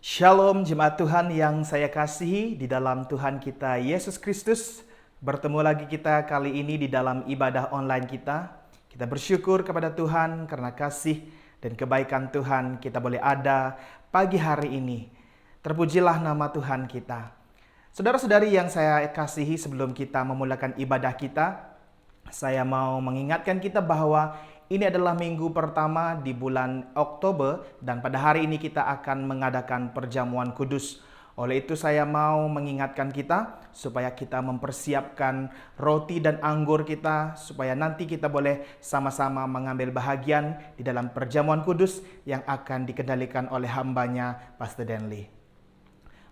Shalom jemaat Tuhan yang saya kasihi di dalam Tuhan kita Yesus Kristus. Bertemu lagi kita kali ini di dalam ibadah online kita. Kita bersyukur kepada Tuhan karena kasih dan kebaikan Tuhan kita boleh ada pagi hari ini. Terpujilah nama Tuhan kita. Saudara-saudari yang saya kasihi, sebelum kita memulakan ibadah kita, saya mau mengingatkan kita bahwa ini adalah minggu pertama di bulan Oktober dan pada hari ini kita akan mengadakan perjamuan kudus. Oleh itu saya mau mengingatkan kita supaya kita mempersiapkan roti dan anggur kita supaya nanti kita boleh sama-sama mengambil bahagian di dalam perjamuan kudus yang akan dikendalikan oleh hambanya Pastor Denley.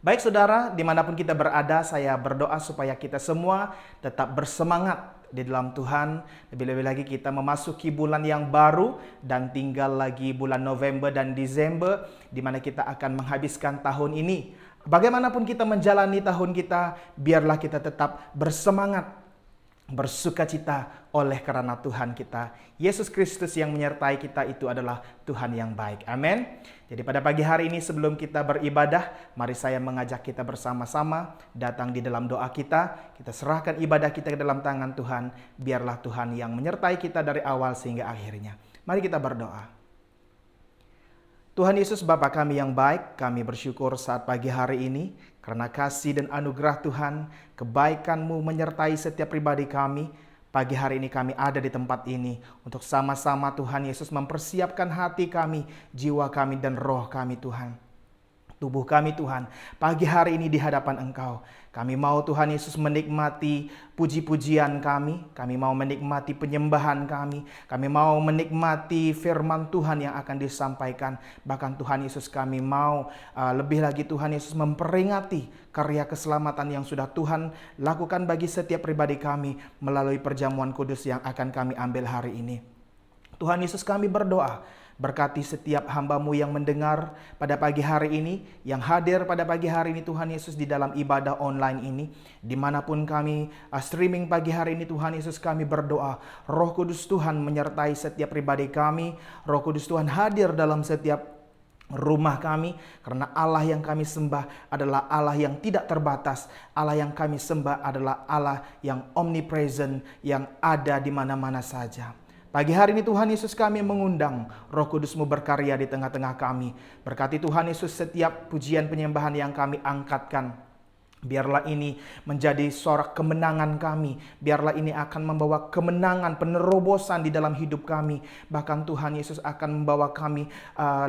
Baik saudara, dimanapun kita berada, saya berdoa supaya kita semua tetap bersemangat di dalam Tuhan. Lebih-lebih lagi kita memasuki bulan yang baru dan tinggal lagi bulan November dan Desember di mana kita akan menghabiskan tahun ini. Bagaimanapun kita menjalani tahun kita, biarlah kita tetap bersemangat, bersukacita oleh karena Tuhan kita Yesus Kristus yang menyertai kita itu adalah Tuhan yang baik. Amin. Jadi pada pagi hari ini sebelum kita beribadah, mari saya mengajak kita bersama-sama datang di dalam doa kita. Kita serahkan ibadah kita ke dalam tangan Tuhan. Biarlah Tuhan yang menyertai kita dari awal sehingga akhirnya. Mari kita berdoa. Tuhan Yesus Bapa kami yang baik, kami bersyukur saat pagi hari ini karena kasih dan anugerah Tuhan, kebaikan-Mu menyertai setiap pribadi kami. Pagi hari ini kami ada di tempat ini untuk sama-sama Tuhan Yesus mempersiapkan hati kami, jiwa kami dan roh kami Tuhan. Tubuh kami Tuhan, pagi hari ini di hadapan Engkau. Kami mau Tuhan Yesus menikmati puji-pujian kami mau menikmati penyembahan kami mau menikmati firman Tuhan yang akan disampaikan. Bahkan Tuhan Yesus kami mau lebih lagi Tuhan Yesus memperingati karya keselamatan yang sudah Tuhan lakukan bagi setiap pribadi kami melalui perjamuan kudus yang akan kami ambil hari ini. Tuhan Yesus kami berdoa, berkati setiap hamba-Mu yang mendengar pada pagi hari ini, yang hadir pada pagi hari ini Tuhan Yesus di dalam ibadah online ini. Dimanapun kami streaming pagi hari ini Tuhan Yesus kami berdoa, Roh Kudus Tuhan menyertai setiap pribadi kami. Roh Kudus Tuhan hadir dalam setiap rumah kami, karena Allah yang kami sembah adalah Allah yang tidak terbatas. Allah yang kami sembah adalah Allah yang omnipresent, yang ada di mana-mana saja. Pagi hari ini Tuhan Yesus kami mengundang Roh Kudus-Mu berkarya di tengah-tengah kami. Berkati Tuhan Yesus setiap pujian penyembahan yang kami angkatkan. Biarlah ini menjadi sorak kemenangan kami. Biarlah ini akan membawa kemenangan, penerobosan di dalam hidup kami. Bahkan Tuhan Yesus akan membawa kami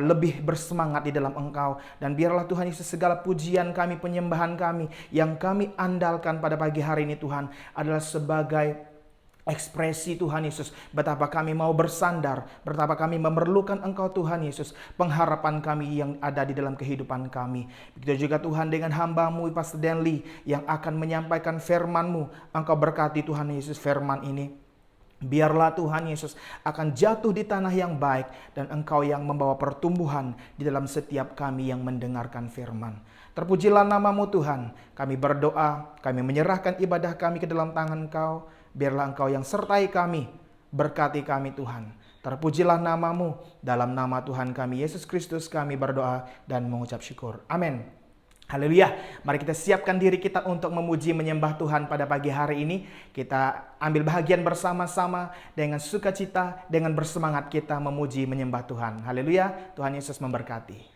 lebih bersemangat di dalam Engkau. Dan biarlah Tuhan Yesus segala pujian kami, penyembahan kami yang kami andalkan pada pagi hari ini Tuhan adalah sebagai ekspresi Tuhan Yesus, betapa kami mau bersandar, betapa kami memerlukan Engkau Tuhan Yesus, pengharapan kami yang ada di dalam kehidupan kami. Begitu juga Tuhan dengan hamba-Mu Pastor Denley yang akan menyampaikan firman-Mu. Engkau berkati Tuhan Yesus firman ini. Biarlah Tuhan Yesus akan jatuh di tanah yang baik dan Engkau yang membawa pertumbuhan di dalam setiap kami yang mendengarkan firman. Terpujilah nama-Mu Tuhan. Kami berdoa, kami menyerahkan ibadah kami ke dalam tangan Engkau. Biarlah Engkau yang sertai kami, berkati kami Tuhan. Terpujilah nama-Mu, dalam nama Tuhan kami Yesus Kristus kami berdoa dan mengucap syukur. Amin. Haleluya. Mari kita siapkan diri kita untuk memuji menyembah Tuhan pada pagi hari ini. Kita ambil bahagian bersama-sama dengan sukacita, dengan bersemangat kita memuji menyembah Tuhan. Haleluya. Tuhan Yesus memberkati.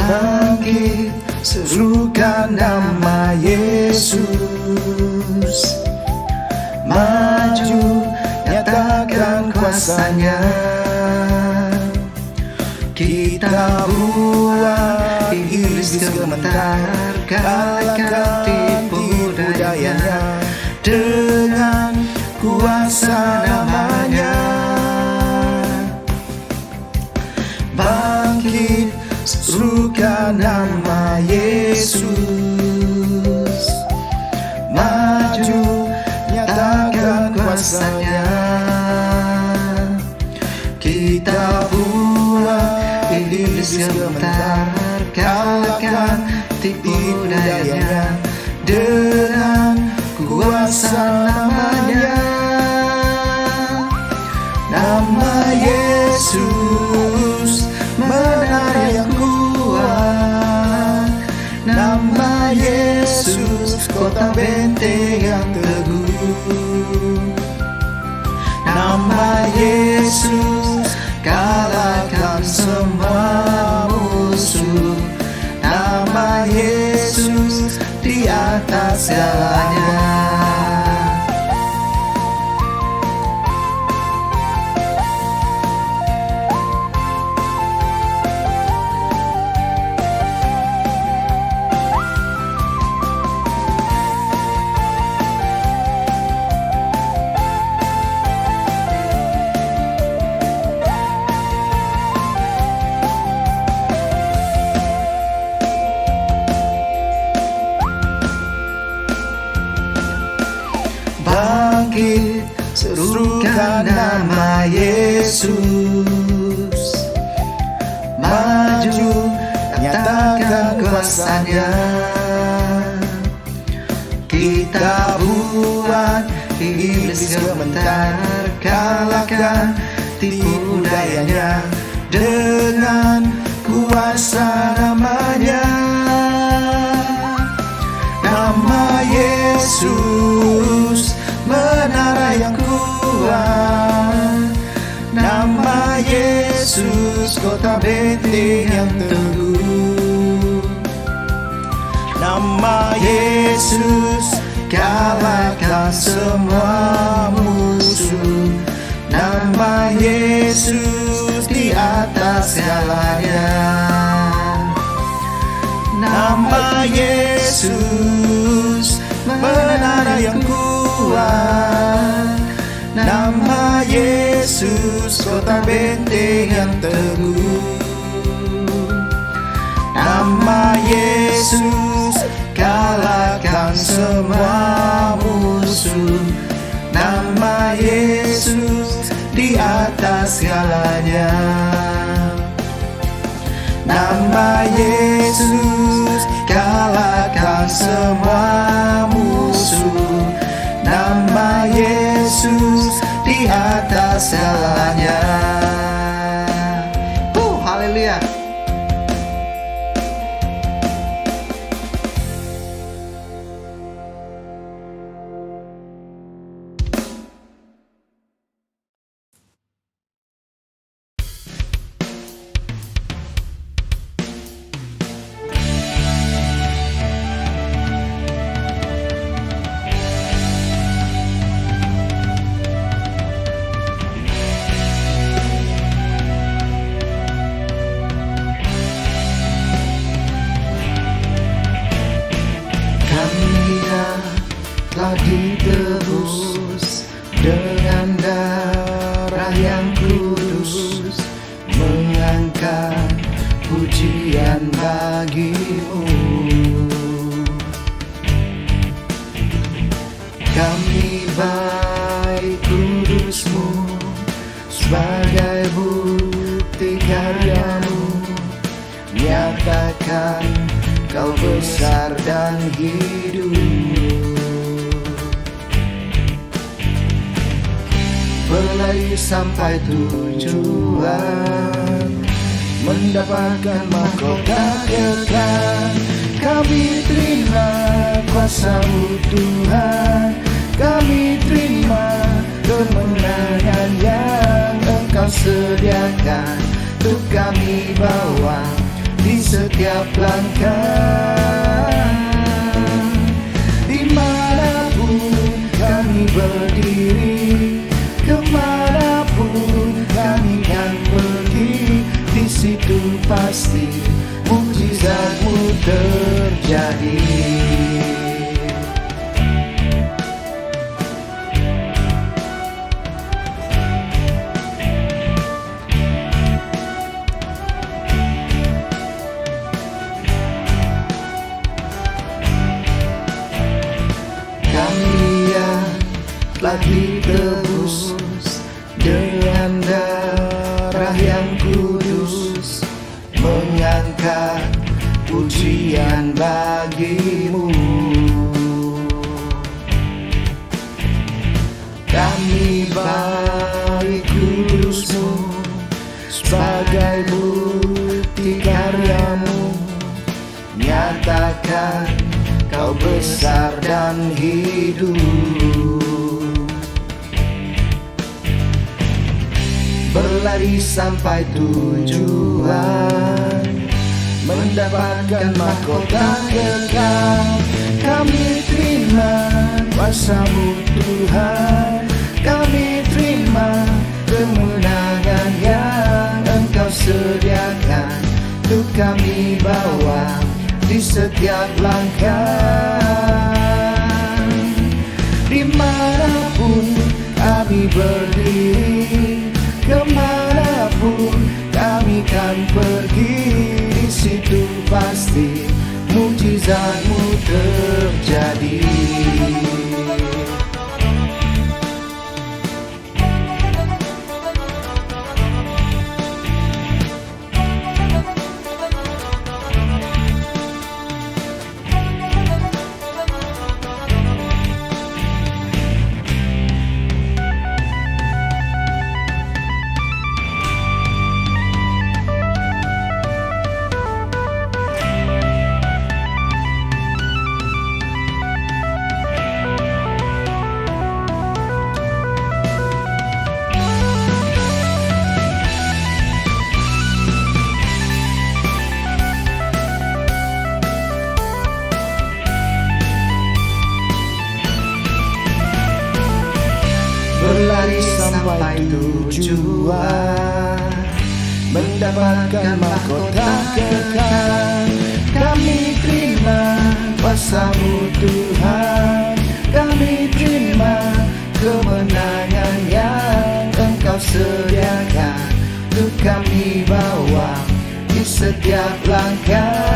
Bangkit, serukan nama Yesus. Maju, nyatakan kuasa-Nya. Kita buat iblis gemetar, kalahkan tipu dayanya dengan kuasa namanya. Bangkit, serukan nama Yesus. Maju, nyatakan kuasanya. Kita buat iblis gemetar, kalahkan tipu dayanya dengan kuasa namanya. Nama Yesus benar yang kuat. Nama Yesus kota benteng yang teguh. Nama Yesus kalahkan semua musuh. Nama Yesus di atas segalanya. Bangkit, serukan nama Yesus. Maju, nyatakan kuasanya. Kita buat iblis gemetar, kalahkan tipu dayanya dengan kuasa namanya. Nama Yesus menara yang kuat. Nama Yesus kota benteng yang teguh. Nama Yesus kalahkan semua musuh. Nama Yesus di atas segalanya. Nama Yesus menara yang kuat. Nama Yesus kota benteng yang teguh. Nama Yesus kalahkan semua musuh. Nama Yesus di atas segalanya. Nama Yesus kalahkan semua musuh. Nama Yesus di atas segalanya. Haleluya. Telah ditebus dengan darah yang kudus, mengangkat pujian bagimu. Kami baik kudusmu sebagai bukti karyamu, nyatakan kau besar dan hidup. Berlari sampai tujuan, mendapatkan mahkota kekal. Kami terima kuasa-Mu Tuhan, kami terima kemenangan yang Engkau sediakan untuk kami bawa di setiap langkah. Dimanapun kami berdiri, kemanapun kami kan pergi, di situ pasti mukjizat-Mu terjadi. telah ditebus dengan darah yang kudus, mengangkat pujian bagimu. Kami baik kudusmu sebagai bukti karyamu, nyatakan kau besar dan hidup. Berlari sampai tujuan, mendapatkan mahkota kekal. Kami terima kuasa-Mu Tuhan, kami terima kemenangan yang Engkau sediakan untuk kami bawa di setiap langkah. Dimanapun kami berdiri, kemanapun kami kan pergi, di situ pasti mukjizat-Mu terjadi. Berlari sampai tujuan, mendapatkan mahkota kekal. Kami terima kuasa-Mu Tuhan, kami terima kemenangan yang Engkau sediakan untuk kami bawa di setiap langkah.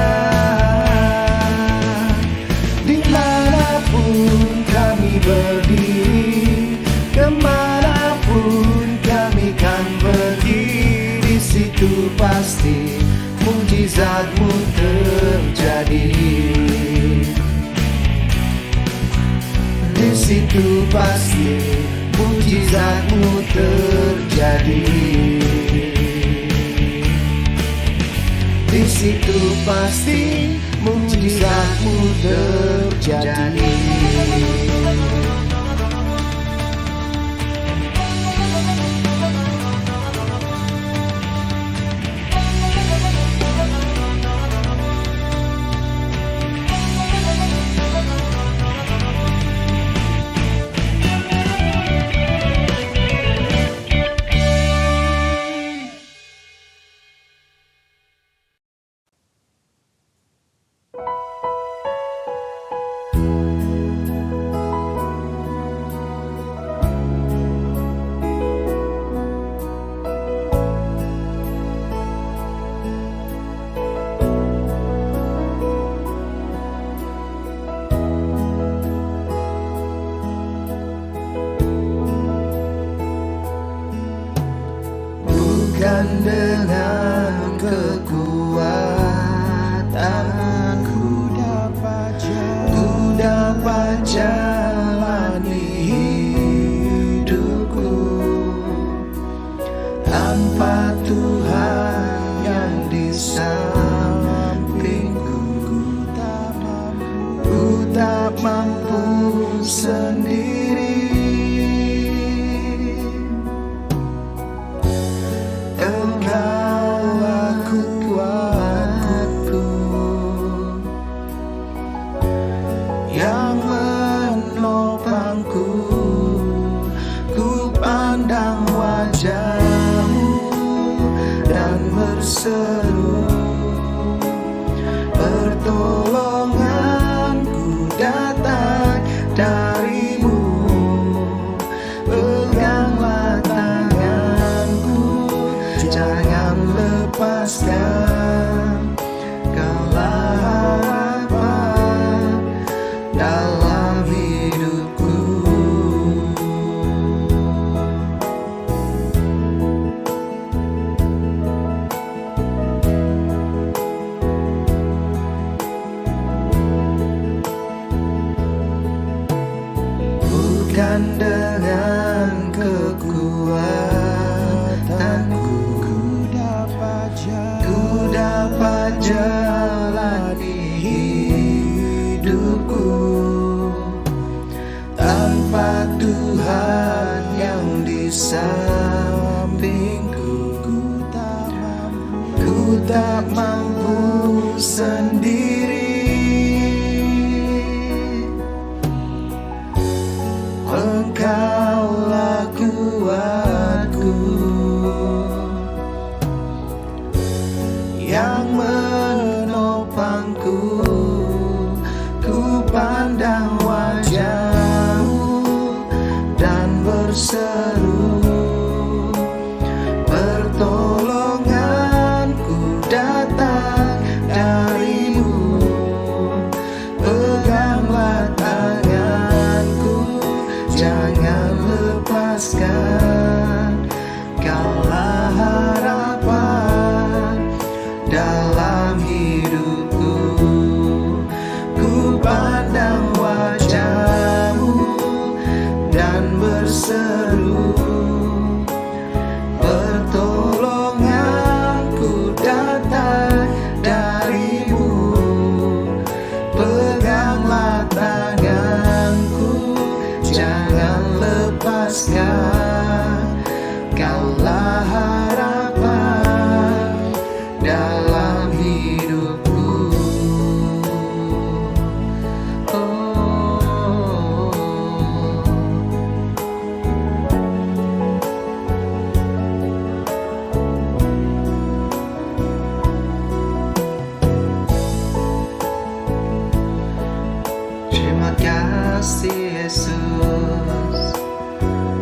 Dimanapun kami berdiri, kemanapun kami kan pergi, di situ pasti mukjizat-Mu terjadi. Di situ pasti mukjizat-Mu terjadi. Di situ pasti mukjizat-Mu terjadi. Bukan dengan kekuatanku dapat jalani hidupku tanpa Tuhan yang di sampingku. Ku tak mampu sendiri. Yang menopangku, ku pandang wajah-Mu dan berseru, pertolonganku datang dari-Mu. Peganglah tanganku, jangan lepaskan. Kaulah harapan dalam hidupku. dan dengan kekuatanku ku dapat jalani hidupku tanpa Tuhan yang di sampingku. Ku tak mampu sendiri. Engkaulah kuatku yang menopangku. Ku pandang wajah-Mu dan berseru, pertolonganku datang dari-Mu. Peganglah tanganku, jangan lepaskan. Kaulah harapan dalam hidupku. Ku pandang wajah-Mu dan berseru, pertolonganku datang dari-Mu. Peganglah tanganku, jangan lepaskan. Kaulah harapan dalam hidupku. Terima kasih Yesus.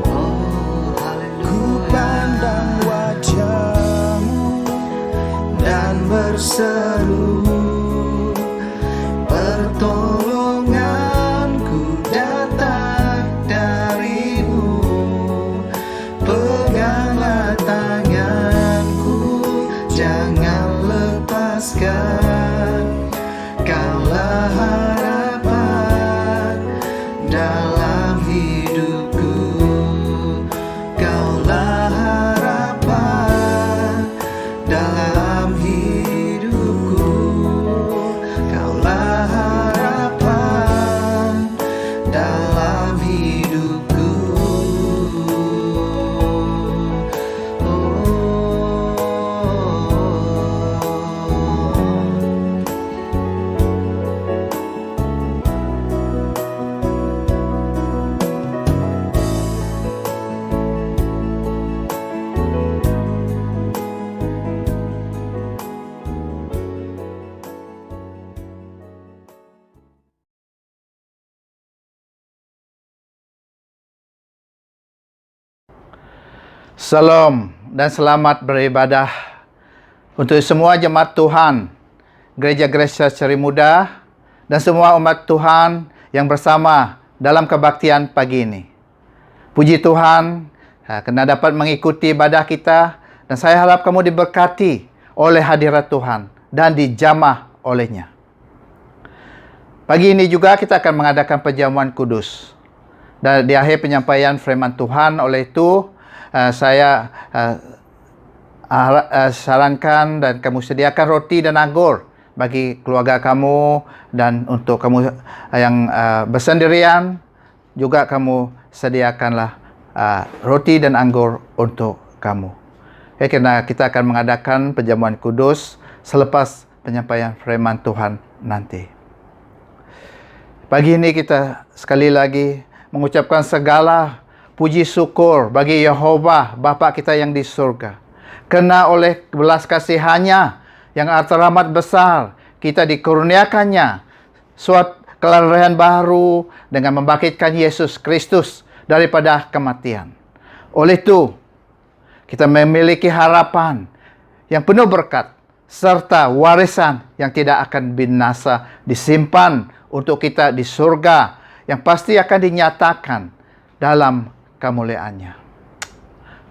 Oh haleluya. Ku pandang wajah-Mu dan berseru, pertolonganku datang dari-Mu. Peganglah tanganku, jangan lepaskan. Kaulah harapan dalam hidupku. Kaulah harapan dalam hidupku. Kaulah harapan dalam hidupku. Salam dan selamat beribadah untuk semua jemaat Tuhan, Gereja Gracia Seri Muda, dan semua umat Tuhan yang bersama dalam kebaktian pagi ini. Puji Tuhan, kena dapat mengikuti ibadah kita, dan saya harap kamu diberkati oleh hadirat Tuhan dan dijamah olehnya. Pagi ini juga kita akan mengadakan perjamuan kudus. Dan di akhir penyampaian firman Tuhan, oleh itu saya sarankan dan kamu sediakan roti dan anggur bagi keluarga kamu, dan untuk kamu yang bersendirian juga kamu sediakanlah roti dan anggur untuk kamu. Karena kita akan mengadakan perjamuan kudus selepas penyampaian firman Tuhan nanti. Pagi ini kita sekali lagi mengucapkan segala puji syukur bagi Yehova Bapa kita yang di surga. Karena oleh belas kasihan-Nya yang teramat besar, kita dikurniakannya suatu kelahiran baru dengan membangkitkan Yesus Kristus daripada kematian. Oleh itu, kita memiliki harapan yang penuh berkat serta warisan yang tidak akan binasa, disimpan untuk kita di surga yang pasti akan dinyatakan dalam kemuliaannya.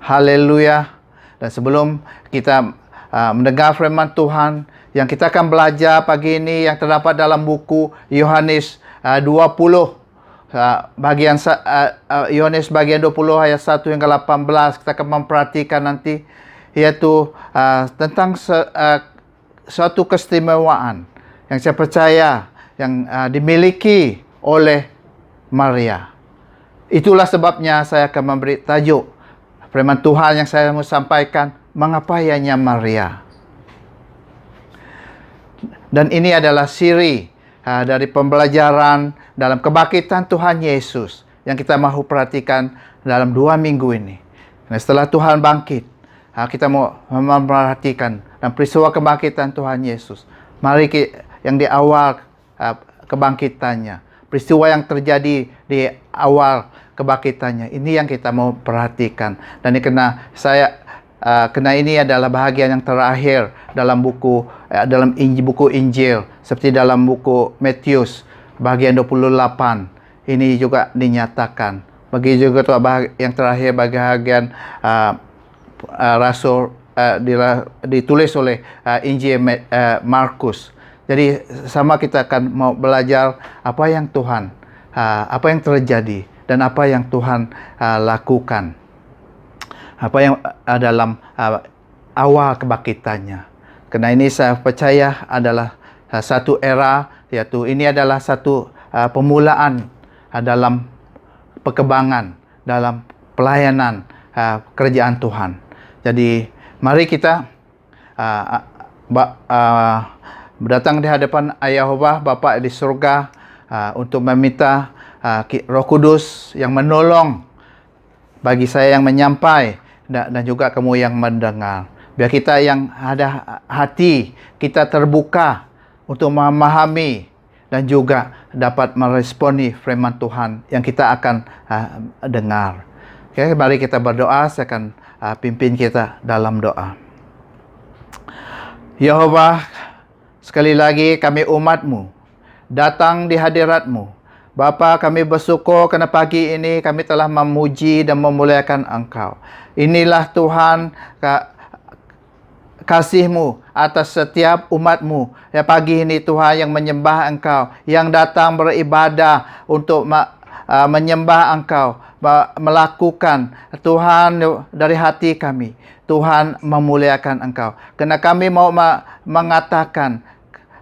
Haleluya. Dan sebelum kita mendengar firman Tuhan yang kita akan belajar pagi ini, yang terdapat dalam buku Yohanes 20 Yohanes bagian 20 ayat 1 hingga 18 kita akan memperhatikan nanti, yaitu tentang suatu keistimewaan yang saya percaya yang dimiliki oleh Maria. Itulah sebabnya saya akan memberi tajuk firman Tuhan yang saya mau sampaikan, mengapa ianya Maria. Dan ini adalah siri dari pembelajaran dalam kebangkitan Tuhan Yesus yang kita mahu perhatikan dalam 2 minggu ini. Nah, setelah Tuhan bangkit, kita mau memperhatikan dan peristiwa kebangkitan Tuhan Yesus. Mari yang di awal kebangkitannya, peristiwa yang terjadi di awal kebangkitannya, ini yang kita mau perhatikan. Dan ini karena ini adalah bahagian yang terakhir dalam buku Injil, seperti dalam buku Matius bagian 28 ini juga dinyatakan. Bagi juga yang terakhir bagian Rasul ditulis oleh Injil Markus. Jadi sama kita akan mau belajar apa yang terjadi dan apa yang Tuhan lakukan, apa yang dalam awal kebangkitannya. Karena ini saya percaya adalah satu era, yaitu ini adalah satu pemulaan dalam perkembangan, dalam pelayanan kerajaan Tuhan. Jadi mari kita datang di hadapan Yehova Bapa di surga untuk meminta Roh Kudus yang menolong bagi saya yang menyampai dan juga kamu yang mendengar. Biar kita yang ada hati kita terbuka untuk memahami dan juga dapat meresponi firman Tuhan yang kita akan dengar. Oke, mari kita berdoa. Saya akan pimpin kita dalam doa. Yehova, sekali lagi kami umat-Mu datang di hadirat-Mu. Bapa, kami bersyukur kerana pagi ini kami telah memuji dan memuliakan Engkau. Inilah Tuhan kasih-Mu atas setiap umat-Mu. Ya, pagi ini Tuhan yang menyembah Engkau, yang datang beribadah untuk menyembah Engkau, melakukan Tuhan dari hati kami. Tuhan memuliakan Engkau. Kerana kami mau mengatakan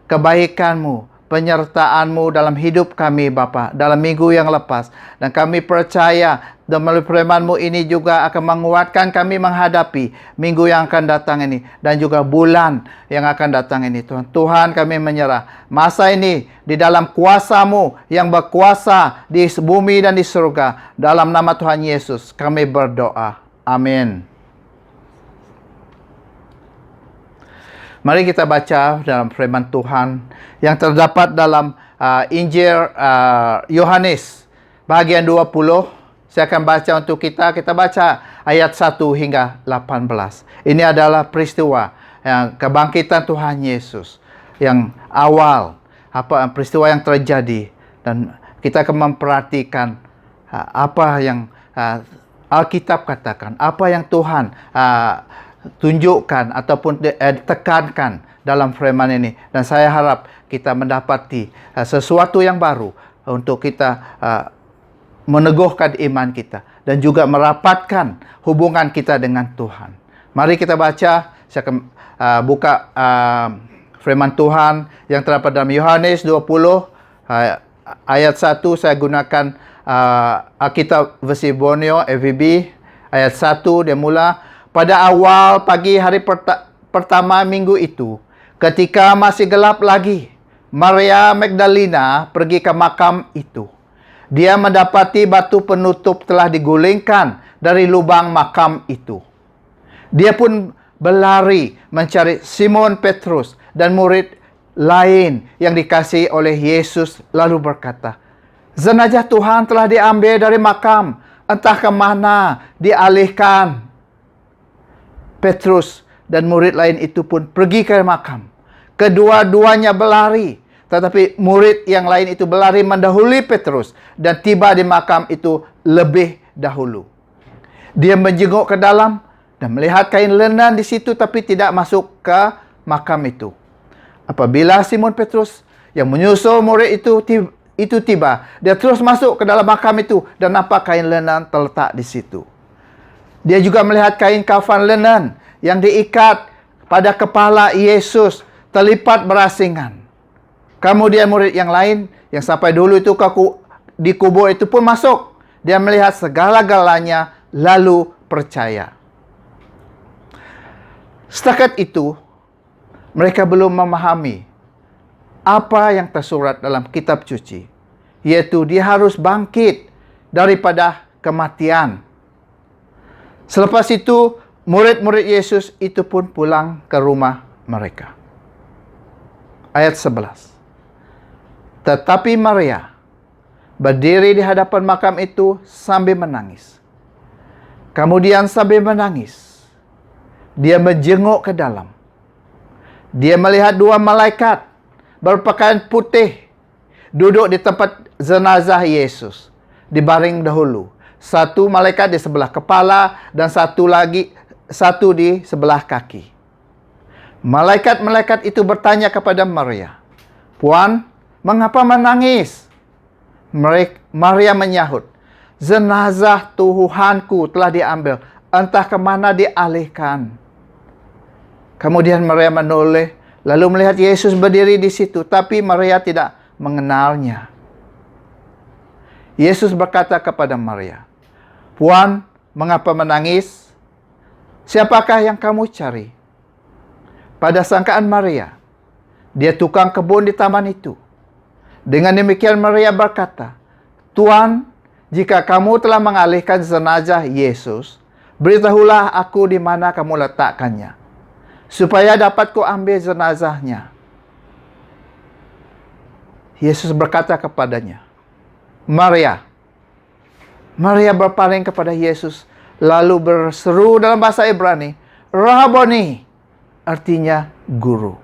kebaikan-Mu, penyertaan-Mu dalam hidup kami Bapa dalam minggu yang lepas. Dan kami percaya dan melalui firman-Mu ini juga akan menguatkan kami menghadapi minggu yang akan datang ini dan juga bulan yang akan datang ini. Tuhan kami menyerah masa ini di dalam kuasa-Mu yang berkuasa di bumi dan di surga. Dalam nama Tuhan Yesus kami berdoa. Amin. Mari kita baca dalam firman Tuhan yang terdapat dalam Injil Yohanes bagian 20. Saya akan baca untuk kita. Kita baca ayat 1 hingga 18. Ini adalah peristiwa yang kebangkitan Tuhan Yesus yang awal, peristiwa yang terjadi, dan kita akan memperhatikan apa yang Alkitab katakan, apa yang Tuhan tunjukkan ataupun tekankan dalam firman ini. Dan saya harap kita mendapati sesuatu yang baru untuk kita meneguhkan iman kita dan juga merapatkan hubungan kita dengan Tuhan. Mari kita baca. Saya akan buka firman Tuhan yang terdapat dalam Yohanes 20 ayat 1. Saya gunakan Alkitab versi Borneo EVB. Ayat 1 dia mula, pada awal pagi hari pertama minggu itu, ketika masih gelap lagi, Maria Magdalena pergi ke makam itu. Dia mendapati batu penutup telah digulingkan dari lubang makam itu. Dia pun berlari mencari Simon Petrus dan murid lain yang dikasihi oleh Yesus, lalu berkata, "Jenazah Tuhan telah diambil dari makam, entah ke mana dialihkan." Petrus dan murid lain itu pun pergi ke makam. Kedua-duanya berlari, tetapi murid yang lain itu berlari mendahului Petrus dan tiba di makam itu lebih dahulu. Dia menjenguk ke dalam dan melihat kain lenan di situ, tapi tidak masuk ke makam itu. Apabila Simon Petrus yang menyusul murid itu itu tiba, dia terus masuk ke dalam makam itu dan nampak kain lenan terletak di situ. Dia juga melihat kain kafan lenan yang diikat pada kepala Yesus, terlipat berasingan. Kemudian murid yang lain yang sampai dulu itu di kubur itu pun masuk. Dia melihat segala-galanya lalu percaya. Setakat itu, mereka belum memahami apa yang tersurat dalam kitab suci, yaitu dia harus bangkit daripada kematian. Selepas itu, murid-murid Yesus itu pun pulang ke rumah mereka. Ayat 11. Tetapi Maria berdiri di hadapan makam itu sambil menangis. Kemudian sambil menangis, dia menjenguk ke dalam. Dia melihat dua malaikat berpakaian putih duduk di tempat jenazah Yesus, dibaring dahulu. Satu malaikat di sebelah kepala dan satu di sebelah kaki. Malaikat-malaikat itu bertanya kepada Maria, "Puan, mengapa menangis?" Maria menyahut, "Jenazah Tuhanku telah diambil, entah kemana dialihkan." Kemudian Maria menoleh, lalu melihat Yesus berdiri di situ, tapi Maria tidak mengenalnya. Yesus berkata kepada Maria, "Puan, mengapa menangis? Siapakah yang kamu cari?" Pada sangkaan Maria, dia tukang kebun di taman itu. Dengan demikian Maria berkata, "Tuan, jika kamu telah mengalihkan jenazah Yesus, beritahulah aku di mana kamu letakkannya, supaya dapat kuambil jenazahnya." Yesus berkata kepadanya, "Maria." Maria berpaling kepada Yesus, lalu berseru dalam bahasa Ibrani, "Rabboni," artinya guru.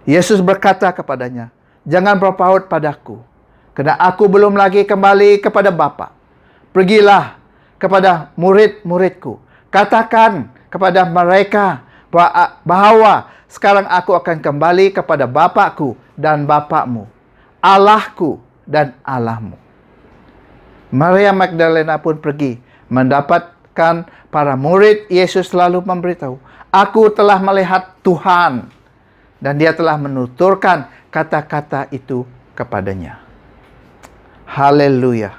Yesus berkata kepadanya, "Jangan berpaut padaku, karena aku belum lagi kembali kepada Bapa. Pergilah kepada murid-muridku, katakan kepada mereka bahwa sekarang aku akan kembali kepada Bapakku dan Bapakmu, Allahku dan Allahmu." Maria Magdalena pun pergi mendapatkan para murid Yesus, lalu memberitahu, "Aku telah melihat Tuhan," dan dia telah menuturkan kata-kata itu kepadanya. Haleluya.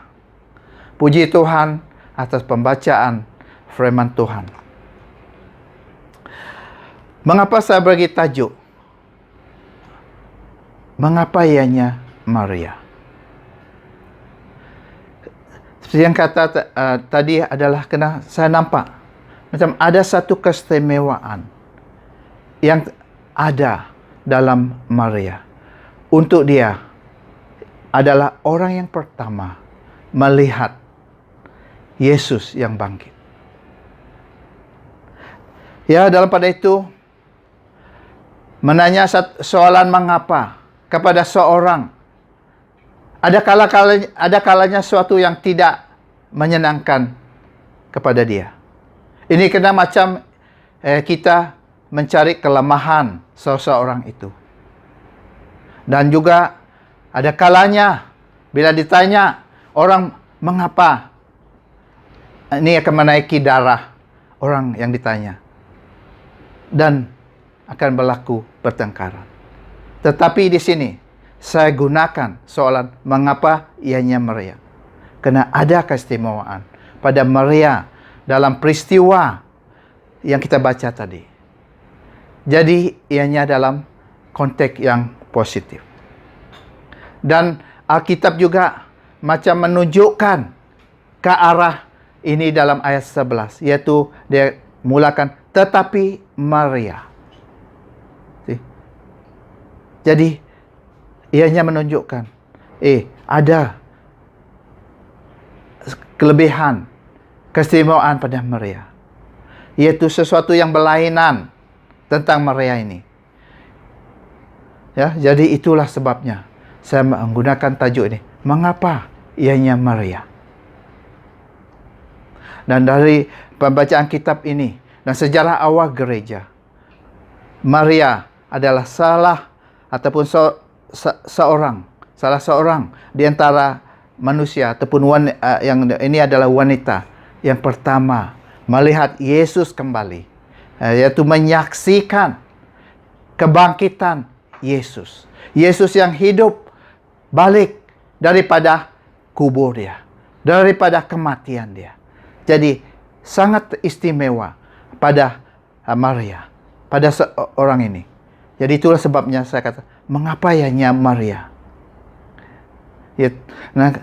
Puji Tuhan atas pembacaan firman Tuhan. Mengapa saya bagi tajuk, "Mengapa ianya Maria?" Seperti yang kata tadi adalah karena saya nampak macam ada satu keistimewaan yang ada dalam Maria. Untuk dia adalah orang yang pertama melihat Yesus yang bangkit. Ya, dalam pada itu menanya soalan mengapa kepada seorang, ada kalanya sesuatu yang tidak menyenangkan kepada dia. Ini kena macam kita mencari kelemahan seseorang itu. Dan juga ada kalanya bila ditanya orang mengapa, ini akan menaiki darah orang yang ditanya. Dan akan berlaku pertengkaran. Tetapi di sini saya gunakan soalan mengapa ianya Maria. Karena ada keistimewaan pada Maria dalam peristiwa yang kita baca tadi. Jadi ianya dalam konteks yang positif. Dan Alkitab juga macam menunjukkan ke arah ini dalam ayat 11. Yaitu dia mulakan, "Tetapi Maria." Jadi ianya menunjukkan ada kelebihan, keistimewaan pada Maria, yaitu sesuatu yang berlainan tentang Maria ini. Ya, jadi itulah sebabnya saya menggunakan tajuk ini, "Mengapa ianya Maria?" Dan dari pembacaan kitab ini dan sejarah awal gereja, Maria adalah salah ataupun seorang salah seorang di antara manusia ataupun yang ini adalah wanita yang pertama melihat Yesus kembali, yaitu menyaksikan kebangkitan Yesus. Yesus yang hidup balik daripada kubur dia, daripada kematian dia. Jadi sangat istimewa pada Maria, pada seorang ini. Jadi itulah sebabnya saya kata, mengapa hanya Maria? Ya, nah,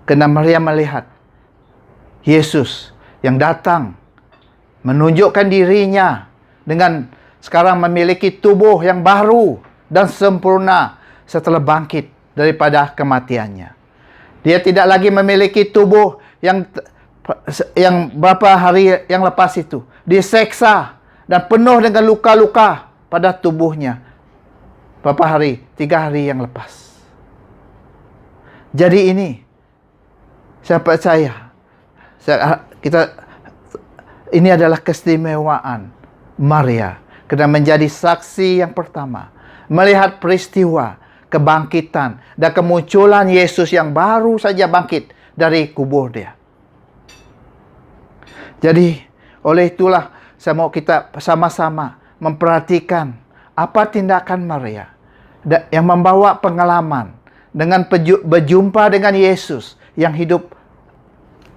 karena Maria melihat Yesus yang datang menunjukkan dirinya dengan sekarang memiliki tubuh yang baru dan sempurna setelah bangkit daripada kematiannya. Dia tidak lagi memiliki tubuh yang beberapa hari yang lepas itu diseksa dan penuh dengan luka-luka pada tubuhnya beberapa hari, 3 hari yang lepas. Jadi ini saya percaya ini adalah keistimewaan Maria karena menjadi saksi yang pertama melihat peristiwa kebangkitan dan kemunculan Yesus yang baru saja bangkit dari kubur dia. Jadi oleh itulah saya mau kita sama-sama memperhatikan apa tindakan Maria yang membawa pengalaman dengan berjumpa dengan Yesus yang hidup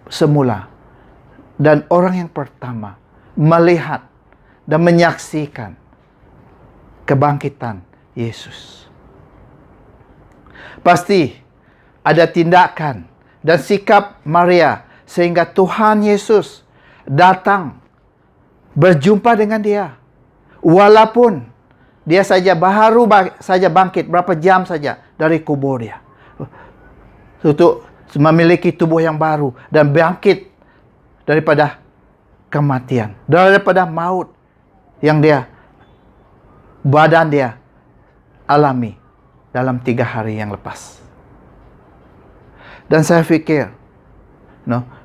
semula dan orang yang pertama melihat dan menyaksikan kebangkitan Yesus. Pasti ada tindakan dan sikap Maria sehingga Tuhan Yesus datang berjumpa dengan dia. Walaupun dia baru saja bangkit berapa jam saja dari kubur dia. Untuk memiliki tubuh yang baru dan bangkit daripada kematian, daripada maut yang badan dia alami dalam 3 hari yang lepas. Dan saya pikir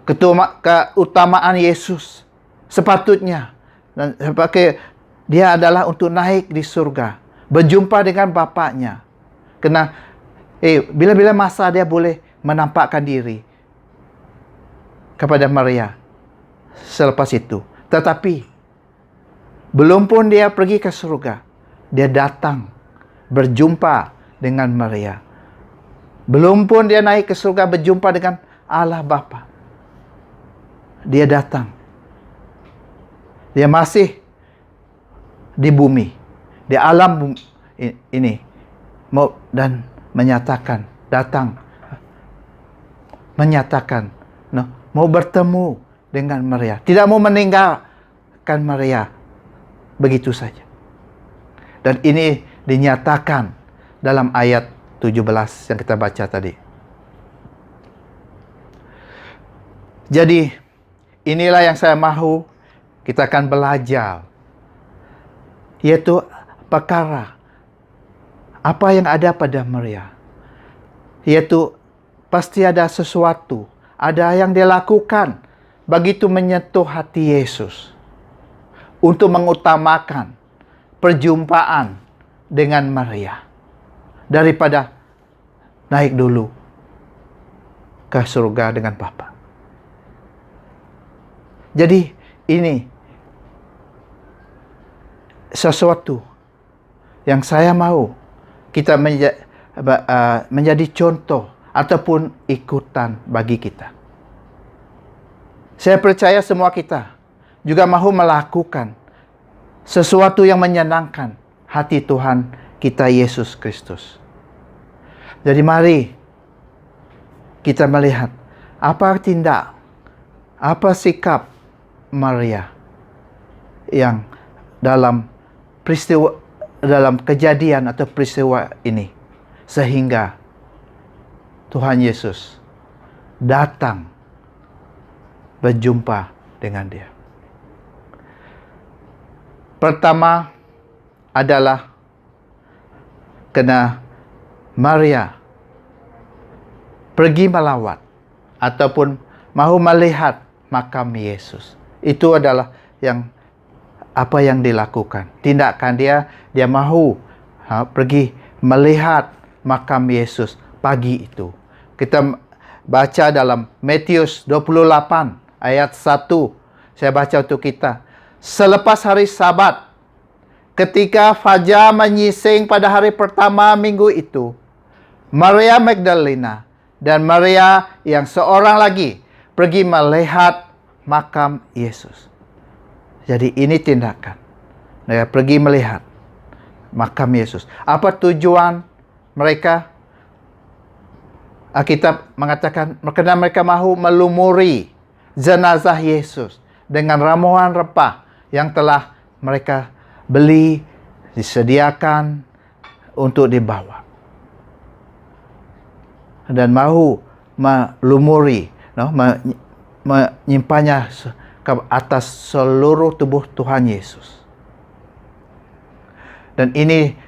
keutamaan Yesus sepatutnya dan sebagai dia adalah untuk naik di surga, berjumpa dengan Bapaknya. Karena bila-bila masa dia boleh menampakkan diri kepada Maria selepas itu. Tetapi belum pun dia pergi ke surga, dia datang berjumpa dengan Maria. Belum pun dia naik ke surga berjumpa dengan Allah Bapa. Dia datang. Dia masih di bumi, di alam ini, dan menyatakan mau bertemu dengan Maria, tidak mau meninggalkan Maria begitu saja. Dan ini dinyatakan dalam ayat 17 yang kita baca tadi. Jadi inilah yang saya mahu kita akan belajar, yaitu perkara apa yang ada pada Maria. Yaitu pasti ada sesuatu, ada yang dia lakukan begitu menyentuh hati Yesus untuk mengutamakan perjumpaan dengan Maria daripada naik dulu ke surga dengan Bapa. Jadi ini sesuatu yang saya mau kita menjadi contoh ataupun ikutan bagi kita. Saya percaya semua kita juga mahu melakukan sesuatu yang menyenangkan hati Tuhan kita Yesus Kristus. Jadi mari kita melihat apa sikap Maria yang dalam kejadian atau peristiwa ini sehingga Tuhan Yesus datang berjumpa dengan dia. Pertama adalah karena Maria pergi melawat ataupun mahu melihat makam Yesus. Itu adalah apa yang dilakukan. Tindakan dia mahu pergi melihat makam Yesus pagi itu. Kita baca dalam Matius 28 ayat 1. Saya baca untuk kita. Selepas hari Sabat, ketika fajar menyising pada hari pertama minggu itu, Maria Magdalena dan Maria yang seorang lagi pergi melihat makam Yesus. Jadi ini tindakan. Mereka pergi melihat makam Yesus. Apa tujuan mereka? Alkitab mengatakan karena mereka mahu melumuri jenazah Yesus dengan ramuan rempah yang telah mereka beli, disediakan untuk dibawa. Dan mahu melumuri, menyimpannya ke atas seluruh tubuh Tuhan Yesus. Dan ini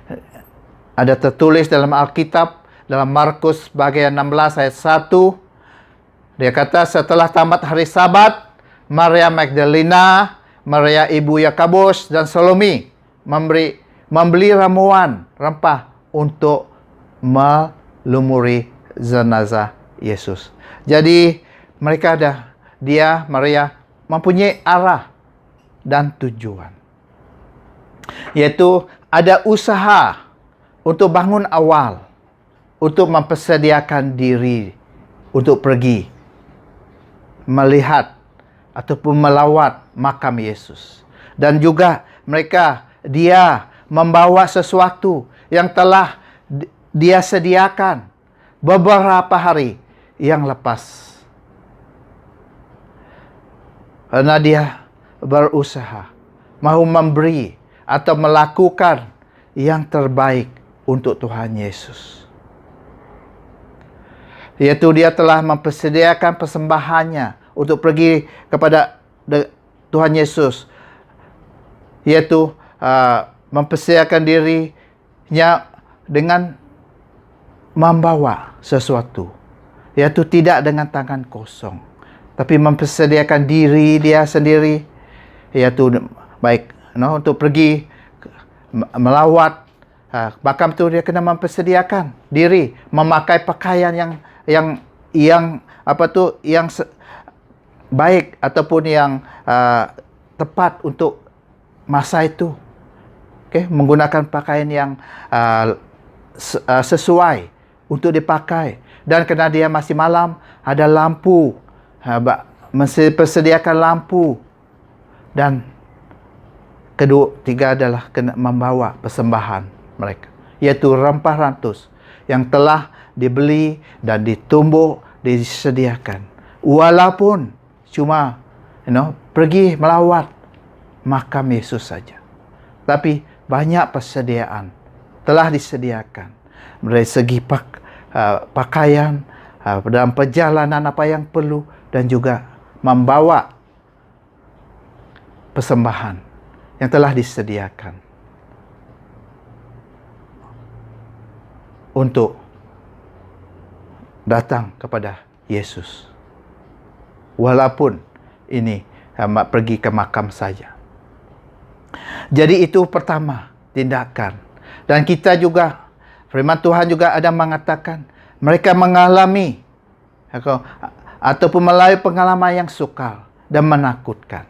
ada tertulis dalam Alkitab, dalam Markus bagian 16 ayat 1. Dia kata setelah tamat hari Sabat, Maria Magdalena, Maria ibu Yakobus dan Salome membeli ramuan rempah untuk melumuri jenazah Yesus. Jadi mereka Maria mempunyai arah dan tujuan. Yaitu ada usaha untuk bangun awal, untuk mempersediakan diri untuk pergi melihat ataupun melawat makam Yesus. Dan juga dia membawa sesuatu yang telah dia sediakan beberapa hari yang lepas. Karena dia berusaha mahu memberi atau melakukan yang terbaik untuk Tuhan Yesus. Yaitu dia telah mempersediakan persembahannya untuk pergi kepada Tuhan Yesus. Yaitu mempersediakan dirinya dengan membawa sesuatu. Yaitu tidak dengan tangan kosong, tapi mempersediakan diri dia sendiri. Yaitu baik untuk pergi melawat makam itu, dia kena mempersediakan diri, memakai pakaian yang baik ataupun yang tepat untuk masa itu. Menggunakan pakaian yang sesuai untuk dipakai. Dan kerana dia masih malam, ada lampu, persediakan lampu. Dan ketiga adalah kena membawa persembahan mereka, yaitu rempah rantus yang telah dibeli dan ditumbuk, disediakan. Walaupun cuma pergi melawat makam Yesus saja, tapi banyak persediaan telah disediakan dari segi pakaian, dalam perjalanan apa yang perlu, dan juga membawa persembahan yang telah disediakan untuk datang kepada Yesus. Walaupun ini pergi ke makam saja. Jadi itu pertama, tindakan. Dan kita juga, firman Tuhan juga ada mengatakan, mereka mengalami ataupun melalui pengalaman yang sukar dan menakutkan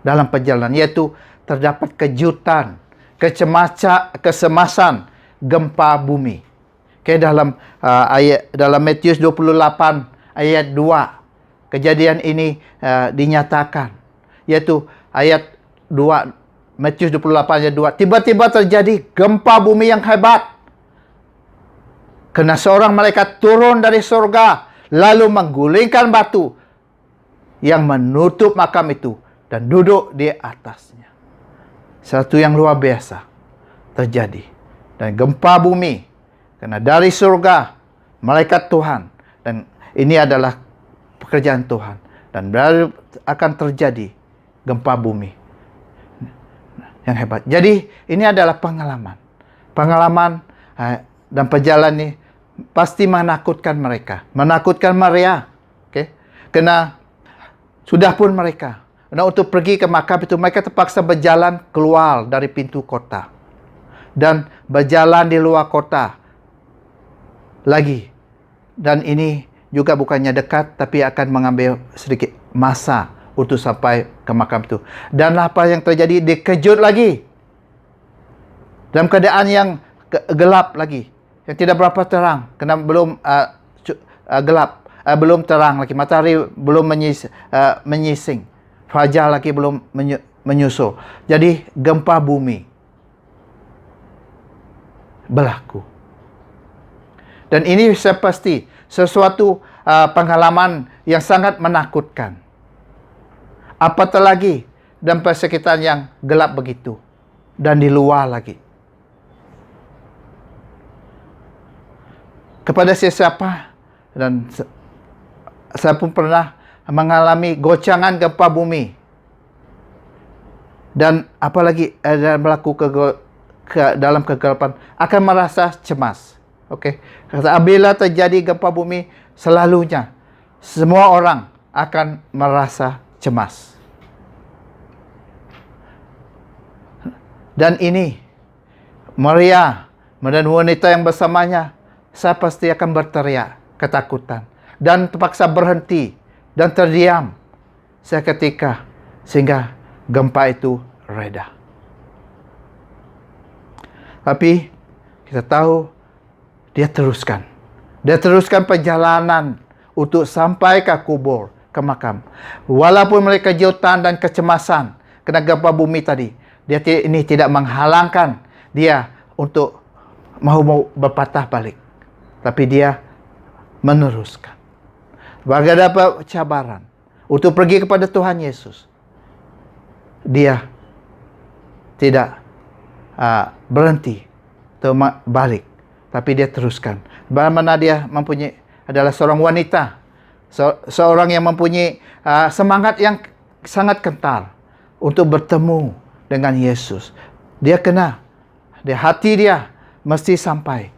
dalam perjalanan, yaitu terdapat kejutan, kecemasan, gempa bumi. Dalam Matius 28 ayat 2, kejadian ini dinyatakan, yaitu ayat 2, Matius 28 ayat 2, tiba-tiba terjadi gempa bumi yang hebat. Karena seorang malaikat turun dari surga, lalu menggulingkan batu yang menutup makam itu dan duduk di atasnya. Satu yang luar biasa terjadi. Dan gempa bumi, karena dari surga, malaikat Tuhan. Dan ini adalah pekerjaan Tuhan. Dan baru akan terjadi gempa bumi yang hebat. Jadi ini adalah pengalaman. Pengalaman dan perjalanan ini pasti menakutkan mereka. Menakutkan Maria. Karena sudah pun mereka. Nah, untuk pergi ke makam itu, mereka terpaksa berjalan keluar dari pintu kota. Dan berjalan di luar kota lagi. Dan ini juga bukannya dekat, tapi akan mengambil sedikit masa untuk sampai ke makam itu. Dan apa yang terjadi? Dikejut lagi. Dalam keadaan yang gelap lagi. Yang tidak berapa terang. Kerana belum gelap. Belum terang lagi. Matahari belum menyising. Fajar lagi belum menyusul. Jadi gempa bumi berlaku. Dan ini saya pasti sesuatu pengalaman yang sangat menakutkan. Apatah lagi dalam persekitar yang gelap begitu. Dan di luar lagi. Kepada siapa, dan saya pun pernah mengalami gocangan gempa bumi. Dan apalagi berlaku dalam kegelapan, akan merasa cemas. Okey. Apabila terjadi gempa bumi, selalunya semua orang akan merasa cemas. Dan ini Maria dan wanita yang bersamanya, saya pasti akan berteriak ketakutan dan terpaksa berhenti dan terdiam seketika sehingga gempa itu reda. Tapi kita tahu dia teruskan perjalanan untuk sampai ke kubur, ke makam. Walaupun mereka kejutan dan kecemasan kena gempa bumi tadi, ini tidak menghalangkan dia untuk mau berpatah balik. Tapi dia meneruskan. Bagi dapat cabaran untuk pergi kepada Tuhan Yesus, dia tidak berhenti atau balik, tapi dia teruskan. Bagaimana dia mempunyai adalah seorang wanita, seorang yang mempunyai semangat yang sangat kental untuk bertemu dengan Yesus. Dia hati dia mesti sampai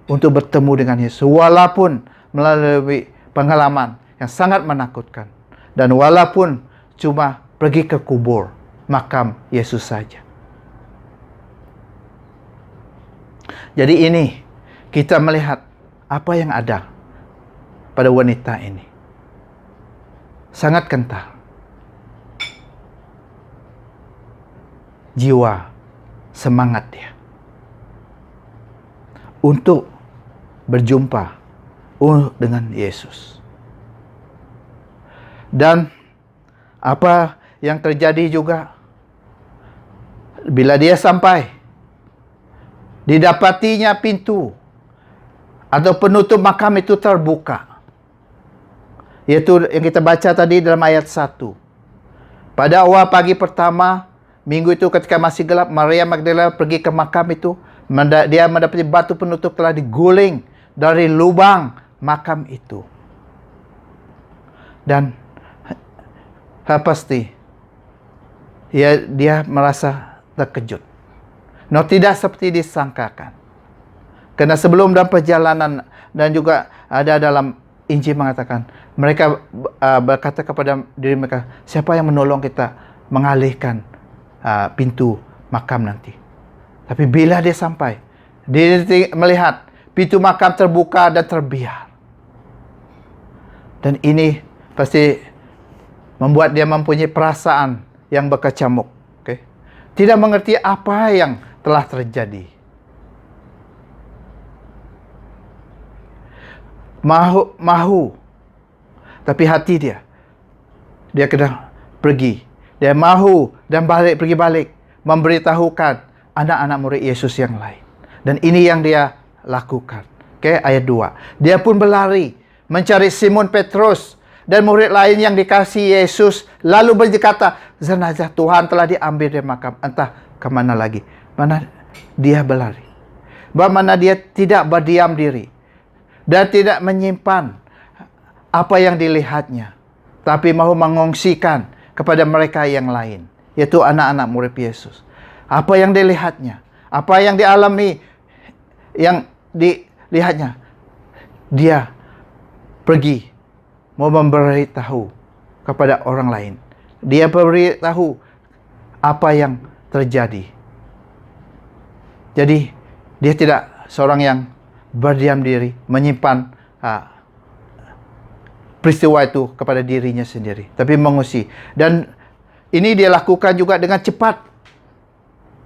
untuk bertemu dengan Yesus, walaupun melalui pengalaman yang sangat menakutkan, dan walaupun cuma pergi ke kubur makam Yesus saja. Jadi ini kita melihat apa yang ada pada wanita ini. Sangat kental. Jiwa, semangat dia untuk berjumpa dengan Yesus. Dan apa yang terjadi juga, bila dia sampai, didapatinya pintu atau penutup makam itu terbuka. Yaitu yang kita baca tadi dalam ayat 1. Pada awal pagi pertama, minggu itu ketika masih gelap, Maria Magdalena pergi ke makam itu. Dia mendapati batu penutup telah diguling dari lubang makam itu. Dan pasti dia merasa terkejut. Tidak seperti disangkakan. Karena sebelum dalam perjalanan dan juga ada dalam Injil mengatakan, mereka berkata kepada diri mereka, siapa yang menolong kita mengalihkan pintu makam nanti. Tapi bila dia sampai, dia melihat pintu makam terbuka dan terbiar. Dan ini pasti membuat dia mempunyai perasaan yang berkecamuk. Okay? Tidak mengerti apa yang telah terjadi. Mahu. Tapi hati dia kena pergi. Dia mahu dan pergi balik. Memberitahukan anak-anak murid Yesus yang lain. Dan ini yang dia lakukan. Okay, ayat 2. Dia pun berlari mencari Simon Petrus dan murid lain yang dikasihi Yesus. Lalu berkata, jenazah Tuhan telah diambil dari makam. Entah ke mana lagi. Mana dia berlari. Bagaimana dia tidak berdiam diri. Dan tidak menyimpan apa yang dilihatnya. Tapi mahu mengongsikan kepada mereka yang lain. Yaitu anak-anak murid Yesus. Apa yang dilihatnya. Apa yang dialami. Yang dilihatnya. Dia pergi. Mau memberitahu kepada orang lain. Dia beritahu apa yang terjadi. Jadi dia tidak seorang yang berdiam diri, menyimpan peristiwa itu kepada dirinya sendiri, tapi mengungsi. Dan ini dia lakukan juga dengan cepat.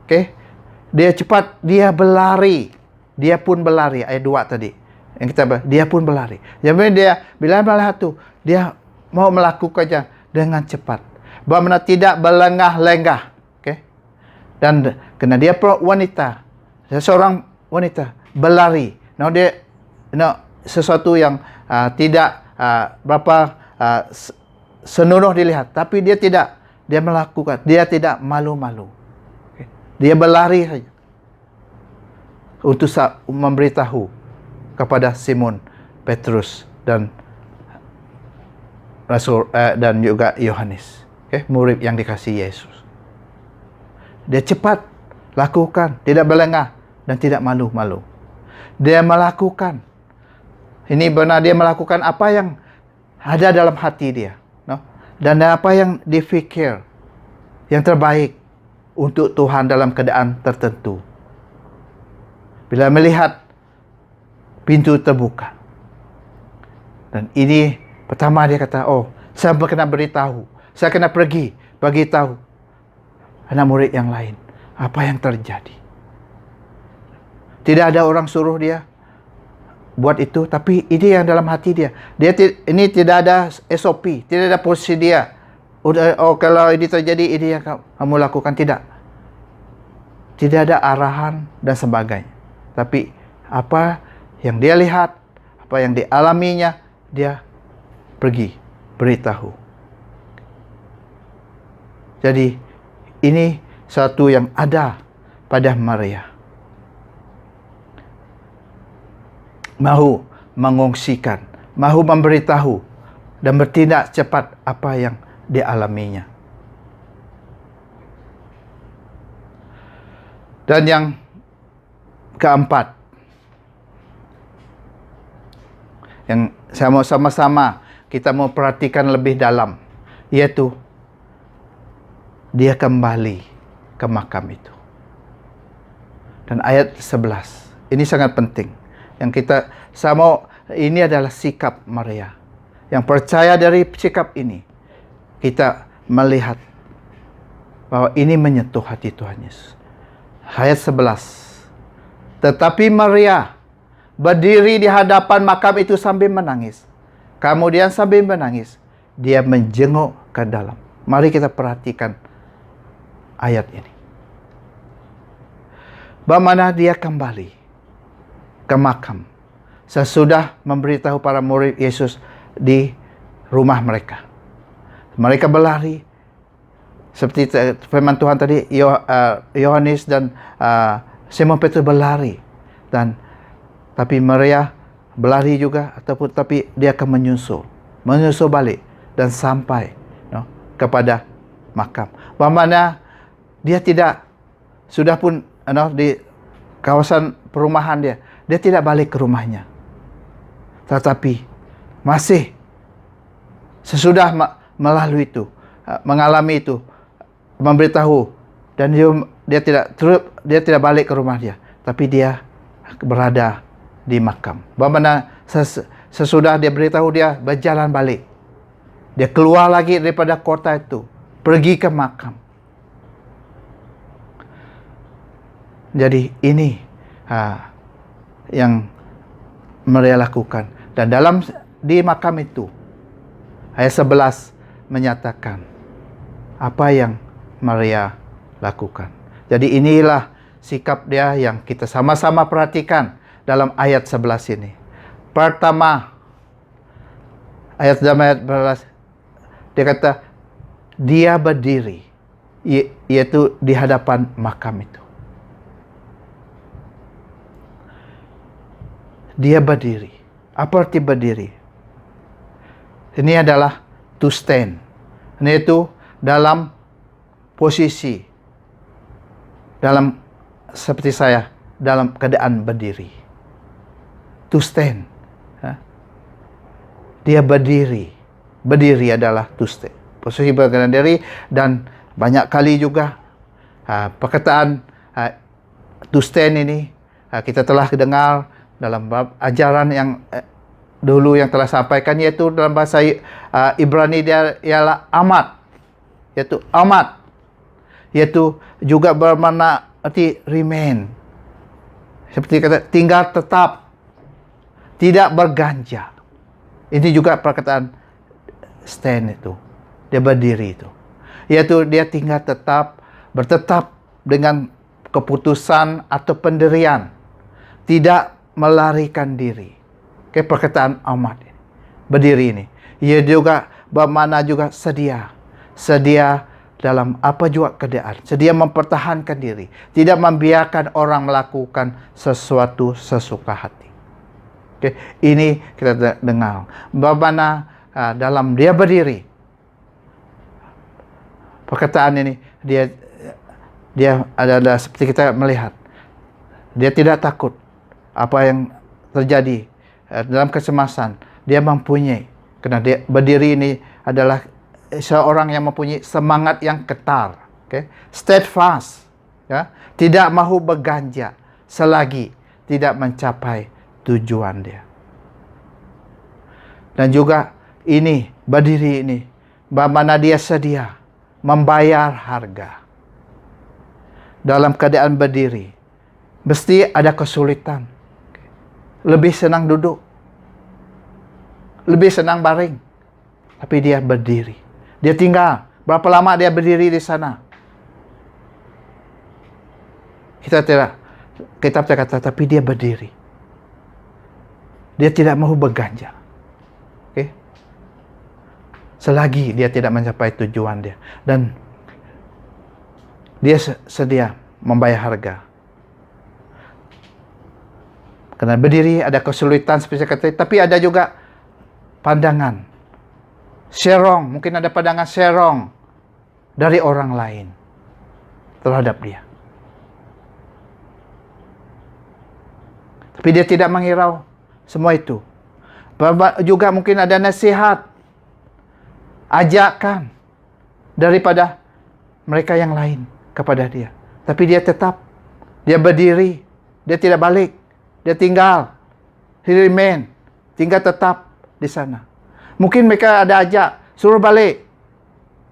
Okey. Dia cepat, dia berlari. Dia pun berlari, ayat 2 tadi. Yang kita dia pun berlari. Jadi dia bila melihat tu, dia mau melakukannya dengan cepat. Bermakna tidak berlengah-lengah. Okey. Dan kerana dia wanita, seorang wanita berlari. Dia sesuatu yang tidak berapa senonoh dilihat, tapi dia tidak, dia melakukan, dia tidak malu-malu. Okay. Dia berlari saja untuk memberitahu kepada Simon Petrus dan Rasul dan juga Yohanes, okay, murid yang dikasihi Yesus. Dia cepat lakukan, tidak berlengah dan tidak malu-malu. Dia melakukan. Ini benar, dia melakukan apa yang ada dalam hati dia, dan apa yang difikir yang terbaik untuk Tuhan dalam keadaan tertentu. Bila melihat pintu terbuka, dan ini pertama dia kata, oh, saya kena beritahu, saya kena pergi bagi tahu anak murid yang lain apa yang terjadi. Tidak ada orang suruh dia buat itu, tapi ini yang dalam hati dia. Ini tidak ada SOP, tidak ada posisi dia. Oh, kalau ini terjadi, ini yang kamu lakukan. Tidak ada arahan dan sebagainya. Tapi apa yang dia lihat, apa yang dialaminya, dia pergi beritahu. Jadi ini satu yang ada pada Maria. Mahu mengungsikan, mahu memberitahu dan bertindak cepat apa yang dialaminya. Dan yang keempat, yang sama-sama kita mau perhatikan lebih dalam, yaitu dia kembali ke makam itu. Dan ayat 11, ini sangat penting. Yang kita sama, ini adalah sikap Maria. Yang percaya dari sikap ini, kita melihat bahwa ini menyentuh hati Tuhan Yesus. Ayat 11. Tetapi Maria berdiri di hadapan makam itu sambil menangis. Kemudian sambil menangis, dia menjenguk ke dalam. Mari kita perhatikan ayat ini. Bagaimana dia kembali ke makam sesudah memberitahu para murid Yesus di rumah mereka. Mereka berlari seperti firman Tuhan tadi, Yohanes dan Simon Petrus berlari, tapi Maria berlari juga, tapi dia akan menyusul balik dan sampai kepada makam. Bagaimana dia tidak, sudah pun di kawasan perumahan dia tidak balik ke rumahnya. Tetapi masih sesudah melalui itu, mengalami itu, memberitahu, dan dia tidak balik ke rumah dia, tapi dia berada di makam. Bagaimana sesudah dia beritahu, dia berjalan balik. Dia keluar lagi daripada kota itu, pergi ke makam. Jadi ini yang Maria lakukan. Dan di makam itu, ayat 11 menyatakan apa yang Maria lakukan. Jadi inilah sikap dia yang kita sama-sama perhatikan dalam ayat 11 ini. Pertama, ayat 11, dia kata, dia berdiri, yaitu di hadapan makam itu. Dia berdiri. Apa arti berdiri? Ini adalah to stand. Ini itu dalam posisi, dalam seperti saya, dalam keadaan berdiri. To stand. Dia berdiri. Berdiri adalah to stand. Posisi berdiri, dan banyak kali juga perkataan to stand ini kita telah dengar dalam bab ajaran yang dulu yang telah sampaikan, yaitu dalam bahasa Ibrani dia ialah amat, yaitu juga bermakna arti remain, seperti kata tinggal tetap, tidak berganjal. Ini juga perkataan stand itu, dia berdiri itu, yaitu dia tinggal tetap, bertetap dengan keputusan atau pendirian, tidak melarikan diri. Perkataan amat ini, berdiri ini, ia juga bermakna juga sedia dalam apa juga keadaan, sedia mempertahankan diri, tidak membiarkan orang melakukan sesuatu sesuka hati. Ini kita dengar bermakna dalam dia berdiri. Perkataan ini dia adalah seperti kita melihat, dia tidak takut apa yang terjadi dalam kecemasan. Dia mempunyai, karena dia berdiri ini adalah seorang yang mempunyai semangat yang ketar, steadfast, tidak mahu berganjal selagi tidak mencapai tujuan dia. Dan juga ini berdiri ini bagaimana dia sedia membayar harga. Dalam keadaan berdiri mesti ada kesulitan, lebih senang duduk, lebih senang baring, tapi dia berdiri. Dia tinggal. Berapa lama dia berdiri di sana? Kita berkata, tapi dia berdiri. Dia tidak mau berganjal. Selagi dia tidak mencapai tujuan dia. Dan dia sedia membayar harga. Karena berdiri ada kesulitan seperti saya kata, tapi ada juga pandangan serong, mungkin ada pandangan serong dari orang lain terhadap dia. Tapi dia tidak menghirau semua itu. Juga mungkin ada nasihat, ajakan daripada mereka yang lain kepada dia. Tapi dia tetap, dia berdiri, dia tidak balik, dia tinggal, he remain, tinggal tetap di sana. Mungkin mereka ada ajak, suruh balik,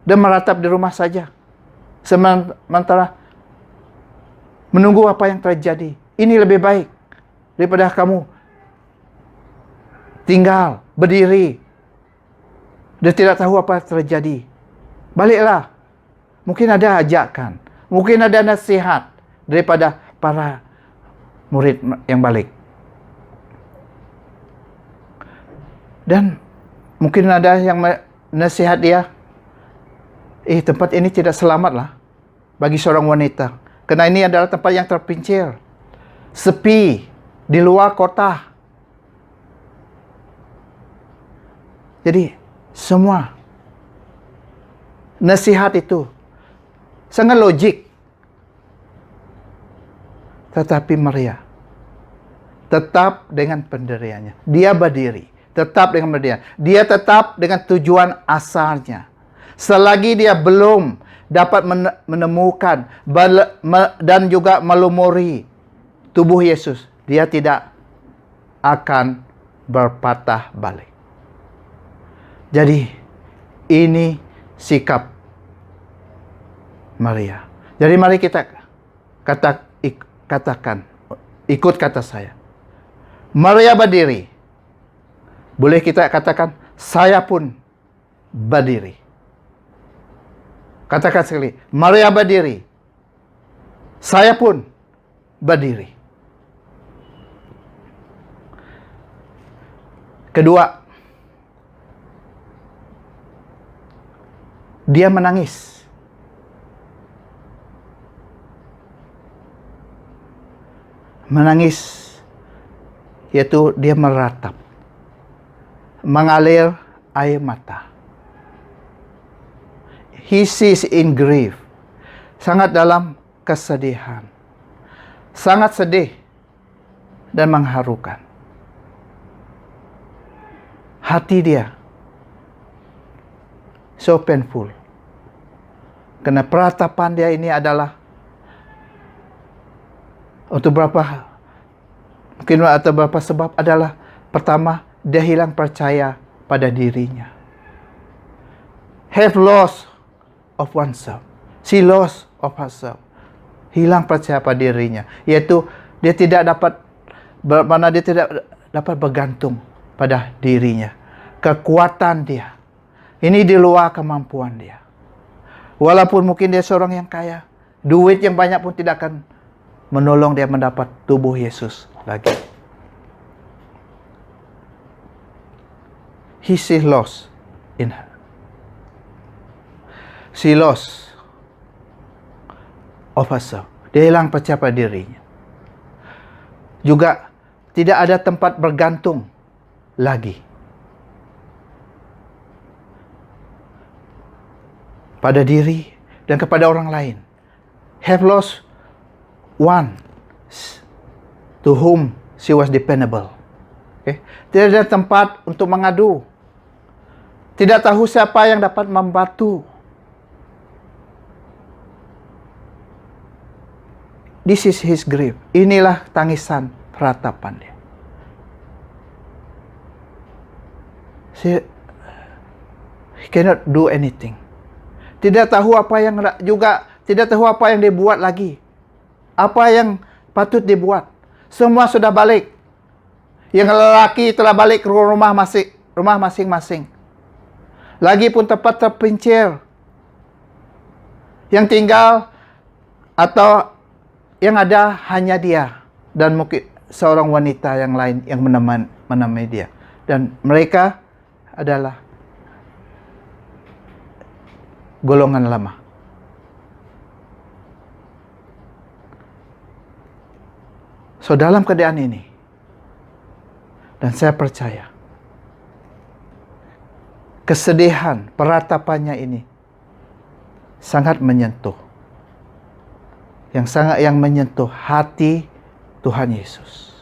dan meratap di rumah saja. Sementara menunggu apa yang terjadi. Ini lebih baik daripada kamu tinggal, berdiri, dia tidak tahu apa terjadi. Baliklah. Mungkin ada ajakan, mungkin ada nasihat daripada para murid yang balik. Dan mungkin ada yang nasihat dia, tempat ini tidak selamatlah bagi seorang wanita. Karena ini adalah tempat yang terpencil, sepi, di luar kota. Jadi semua nasihat itu sangat logik. Tetapi Maria tetap dengan pendiriannya. Dia berdiri, tetap dengan pendirian. Dia tetap dengan tujuan asalnya. Selagi dia belum dapat menemukan dan juga melumuri tubuh Yesus, dia tidak akan berpatah balik. Jadi ini sikap Maria. Jadi mari kita katakan, ikut kata saya. Maria berdiri. Boleh kita katakan, saya pun berdiri. Katakan sekali, Maria berdiri. Saya pun berdiri. Kedua, dia menangis. Menangis, yaitu dia meratap, mengalir air mata. He sees in grief, sangat dalam kesedihan, sangat sedih dan mengharukan. Hati dia so painful. Karena peratapan dia ini adalah untuk mungkin atau beberapa sebab adalah, pertama, dia hilang percaya pada dirinya. Have loss of oneself. She lost of herself. Hilang percaya pada dirinya. Yaitu dia tidak dapat bergantung pada dirinya. Kekuatan dia. Ini di luar kemampuan dia. Walaupun mungkin dia seorang yang kaya, duit yang banyak pun tidak akan menolong dia mendapat tubuh Yesus lagi. She lost in her. She lost of herself. Dia hilang percaya pada dirinya. Juga tidak ada tempat bergantung lagi pada diri dan kepada orang lain. Have lost one to whom she was dependable. Okay? Tidak ada tempat untuk mengadu. Tidak tahu siapa yang dapat membantu. This is his grief. Inilah tangisan peratapan dia. He cannot do anything. Tidak tahu apa yang dia buat lagi. Apa yang patut dibuat. Semua sudah balik. Yang lelaki telah balik ke rumah masing-masing. Lagi pun tempat terpencil. Yang tinggal atau yang ada hanya dia dan mungkin seorang wanita yang lain yang menemani dia. Dan mereka adalah golongan lama. So dalam keadaan ini, dan saya percaya kesedihan peratapannya ini sangat menyentuh, yang menyentuh hati Tuhan Yesus.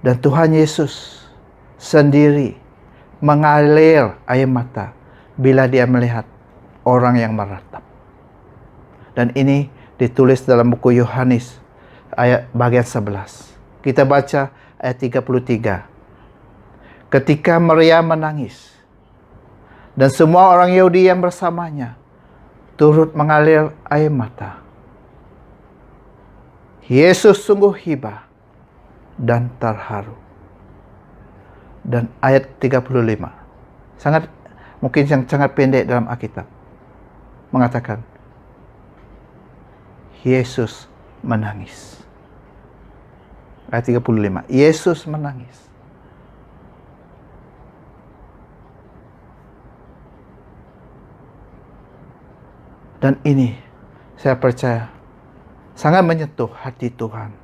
Dan Tuhan Yesus sendiri mengalir air mata bila dia melihat orang yang meratap. Dan ini ditulis dalam buku Yohanes ayat bagian 11. Kita baca ayat 33. Ketika Maria menangis dan semua orang Yahudi yang bersamanya turut mengalir air mata, Yesus sungguh hibah dan terharu. Dan ayat 35 mungkin sangat pendek dalam Alkitab mengatakan Yesus menangis. Ayat 35, Yesus menangis. Dan ini saya percaya sangat menyentuh hati Tuhan.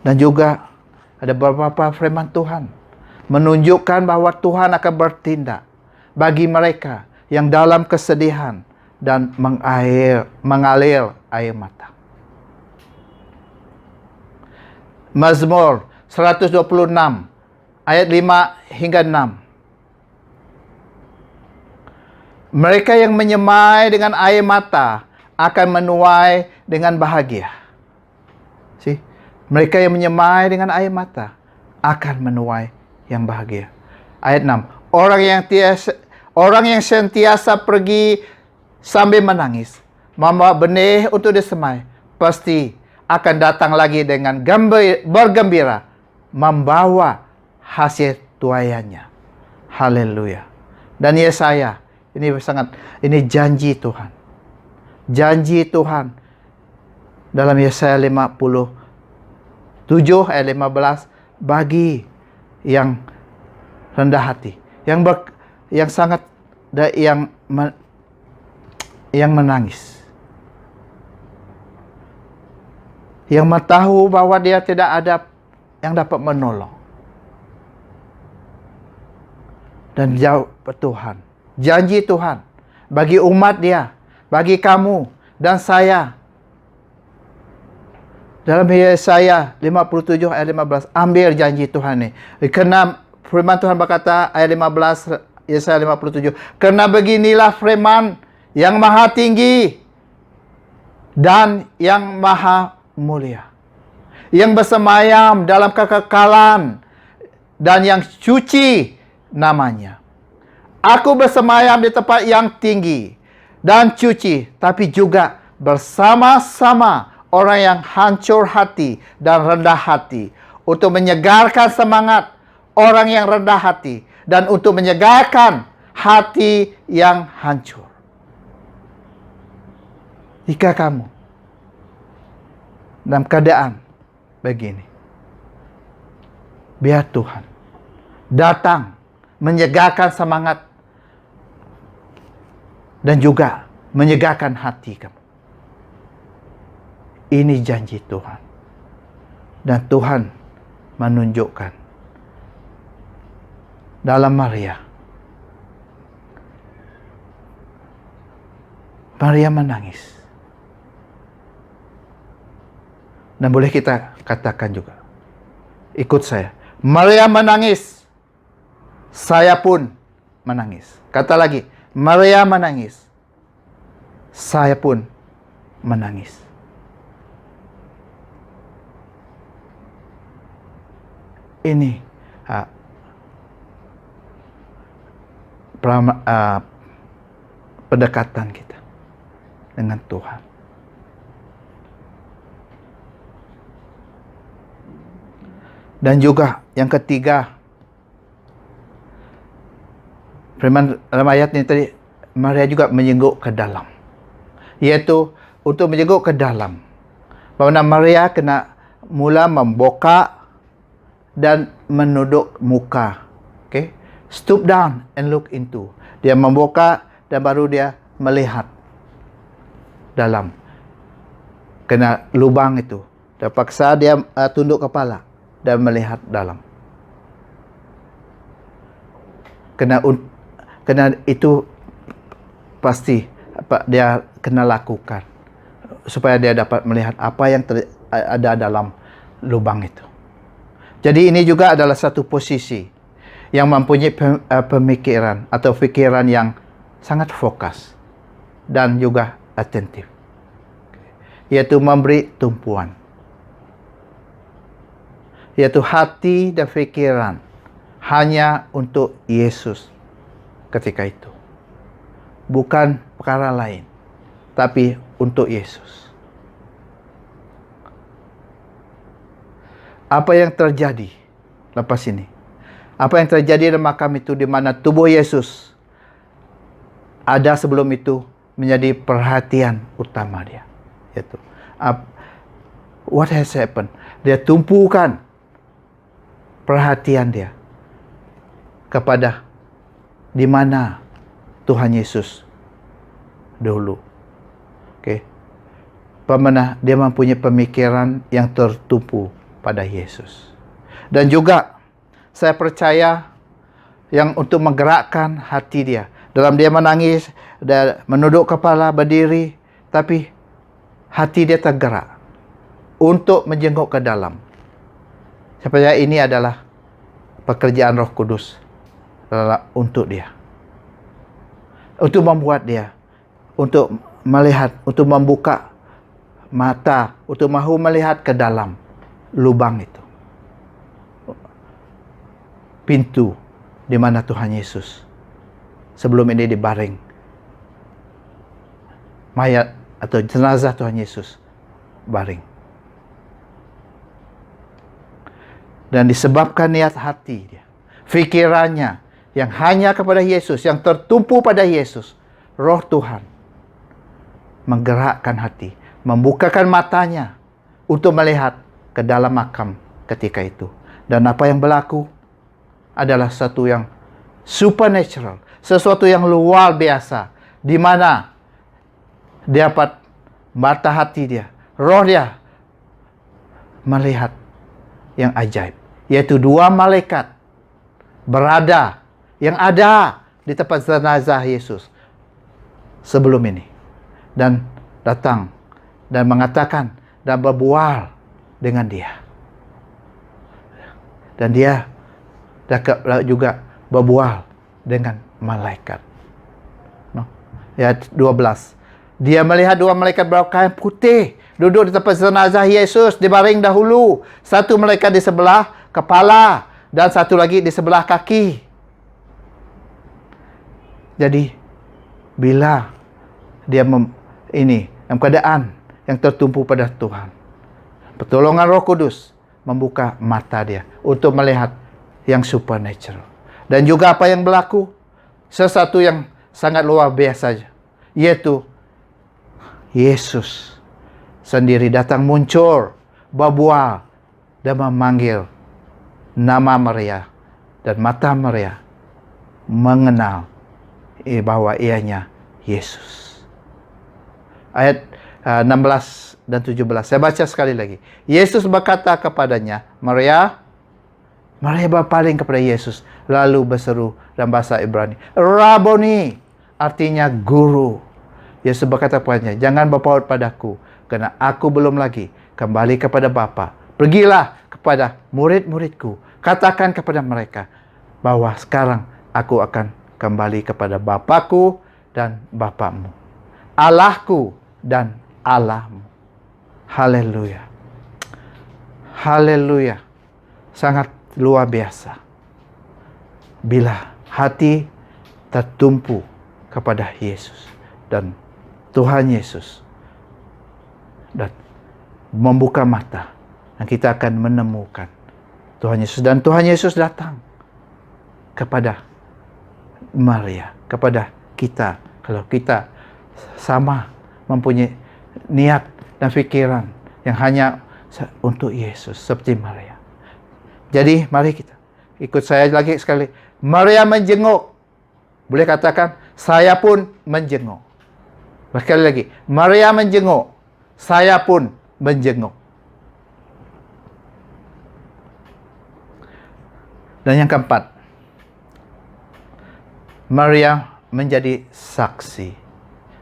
Dan juga ada beberapa firman Tuhan menunjukkan bahwa Tuhan akan bertindak bagi mereka yang dalam kesedihan dan mengalir air mata. Mazmur 126 ayat 5 hingga 6. Mereka yang menyemai dengan air mata akan menuai dengan bahagia. Mereka yang menyemai dengan air mata akan menuai yang bahagia. Ayat 6. Orang yang sentiasa pergi sambil menangis, membawa benih untuk disemai, pasti akan datang lagi dengan bergembira, membawa hasil tuaiannya. Haleluya. Dan Yesaya, ini janji Tuhan. Janji Tuhan dalam Yesaya 57 ayat 15 bagi yang rendah hati, yang menangis, yang tahu bahwa dia tidak ada yang dapat menolong, dan jauh Tuhan. Janji Tuhan bagi umat dia, bagi kamu dan saya. Dalam Yesaya 57 ayat 15, ambil janji Tuhan ini. Karena firman Tuhan berkata ayat 15 Yesaya 57, karena beginilah firman yang maha tinggi dan yang maha mulia, yang bersemayam dalam kekekalan dan yang suci namanya. Aku bersemayam di tempat yang tinggi dan suci, tapi juga bersama-sama orang yang hancur hati dan rendah hati, untuk menyegarkan semangat orang yang rendah hati dan untuk menyegarkan hati yang hancur. Jika kamu dalam keadaan begini, biar Tuhan datang menyegarkan semangat dan juga menyegarkan hati kamu. Ini janji Tuhan. Dan Tuhan menunjukkan dalam Maria. Maria menangis. Dan boleh kita katakan juga, ikut saya, Maria menangis, saya pun menangis. Kata lagi, Maria menangis, saya pun menangis. Ini pendekatan kita dengan Tuhan. Dan juga yang ketiga, firman dalam ayat ini tadi, Maria juga menyingguk ke dalam. Yaitu untuk menyingguk ke dalam. Bahawa Maria kena mula membuka dan menunduk muka. Okay? Stoop down and look into. Dia membuka dan baru dia melihat dalam. Kena lubang itu. Terpaksa dia tunduk kepala dan melihat dalam. Kena itu pasti dia kena lakukan supaya dia dapat melihat apa yang ada dalam lubang itu. Jadi ini juga adalah satu posisi yang mempunyai pemikiran atau fikiran yang sangat fokus dan juga atentif, yaitu memberi tumpuan, yaitu hati dan fikiran hanya untuk Yesus ketika itu. Bukan perkara lain, tapi untuk Yesus. Apa yang terjadi lepas ini? Apa yang terjadi dalam makam itu, di mana tubuh Yesus ada sebelum itu menjadi perhatian utama dia. Yaitu, what has happened? Dia tumpukan perhatian dia kepada di mana Tuhan Yesus dulu. Okay. Pemenah, dia mempunyai pemikiran yang tertumpu pada Yesus. Dan juga saya percaya yang untuk menggerakkan hati dia. Dalam dia menangis, dia menunduk kepala, berdiri, tapi hati dia tergerak untuk menjenguk ke dalam. Saya percaya ini adalah pekerjaan Roh Kudus untuk dia. Untuk membuat dia, untuk melihat, untuk membuka mata, untuk mahu melihat ke dalam lubang itu. Pintu di mana Tuhan Yesus sebelum ini dibaring. Mayat atau jenazah Tuhan Yesus baring. Dan disebabkan niat hati dia, fikirannya yang hanya kepada Yesus, yang tertumpu pada Yesus, Roh Tuhan menggerakkan hati, membukakan matanya untuk melihat ke dalam makam ketika itu. Dan apa yang berlaku adalah sesuatu yang supernatural, sesuatu yang luar biasa, di mana dapat mata hati dia, roh dia melihat yang ajaib, yaitu dua malaikat berada, yang ada di tempat jenazah Yesus sebelum ini, dan datang dan mengatakan dan berbual dengan dia. Dan dia juga berbual dengan malaikat. Ayat 12. Dia melihat dua malaikat berpakaian putih duduk di tempat jenazah Yesus dibaring dahulu. Satu malaikat di sebelah kepala dan satu lagi di sebelah kaki. Jadi bila dia dalam keadaan yang tertumpu pada Tuhan, pertolongan Roh Kudus membuka mata dia untuk melihat yang supernatural. Dan juga apa yang berlaku, sesuatu yang sangat luar biasa, yaitu Yesus sendiri datang muncul, berbual, dan memanggil nama Maria. Dan mata Maria mengenal bahwa ianya Yesus. Ayat 16 dan 17. Saya baca sekali lagi. Yesus berkata kepadanya, Maria. Maria berpaling kepada Yesus, lalu berseru dalam bahasa Ibrani, Raboni, artinya guru. Yesus berkata kepadanya, jangan berpaut padaku, karena aku belum lagi kembali kepada Bapa. Pergilah kepada murid-muridku, katakan kepada mereka bahwa sekarang aku akan kembali kepada Bapakku dan Bapakmu, Allahku dan Allahmu. Haleluya. Haleluya. Sangat luar biasa bila hati tertumpu kepada Yesus dan Tuhan Yesus, dan membuka mata, dan kita akan menemukan Tuhan Yesus. Dan Tuhan Yesus datang kepada Maria, kepada kita, kalau kita sama mempunyai niat dan pikiran yang hanya untuk Yesus seperti Maria. Jadi mari kita ikut saya lagi sekali. Maria menjenguk. Boleh katakan, saya pun menjenguk. Sekali lagi, Maria menjenguk, saya pun menjenguk. Dan yang keempat, Maria menjadi saksi.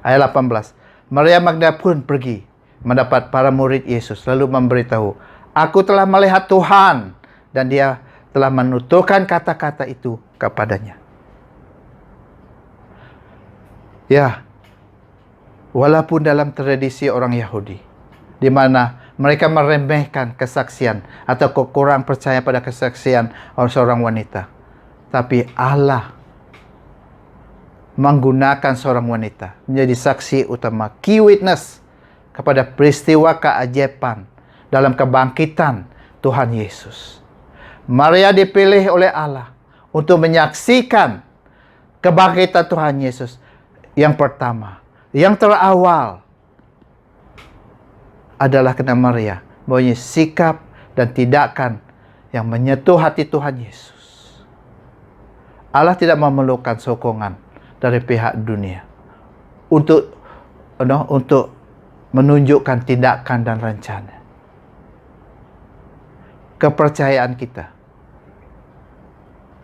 Ayat 18. Maria Magdalena pun pergi mendapat para murid Yesus, lalu memberitahu, aku telah melihat Tuhan, dan dia telah menuturkan kata-kata itu kepadanya. Ya, walaupun dalam tradisi orang Yahudi, di mana mereka meremehkan kesaksian atau kurang percaya pada kesaksian seorang wanita, tapi Allah menggunakan seorang wanita menjadi saksi utama, key witness kepada peristiwa keajaiban dalam kebangkitan Tuhan Yesus. Maria dipilih oleh Allah untuk menyaksikan kebangkitan Tuhan Yesus yang pertama, yang terawal adalah karena Maria mempunyai sikap dan tindakan yang menyentuh hati Tuhan Yesus. Allah tidak memerlukan sokongan dari pihak dunia untuk menunjukkan tindakan dan rencana. Kepercayaan kita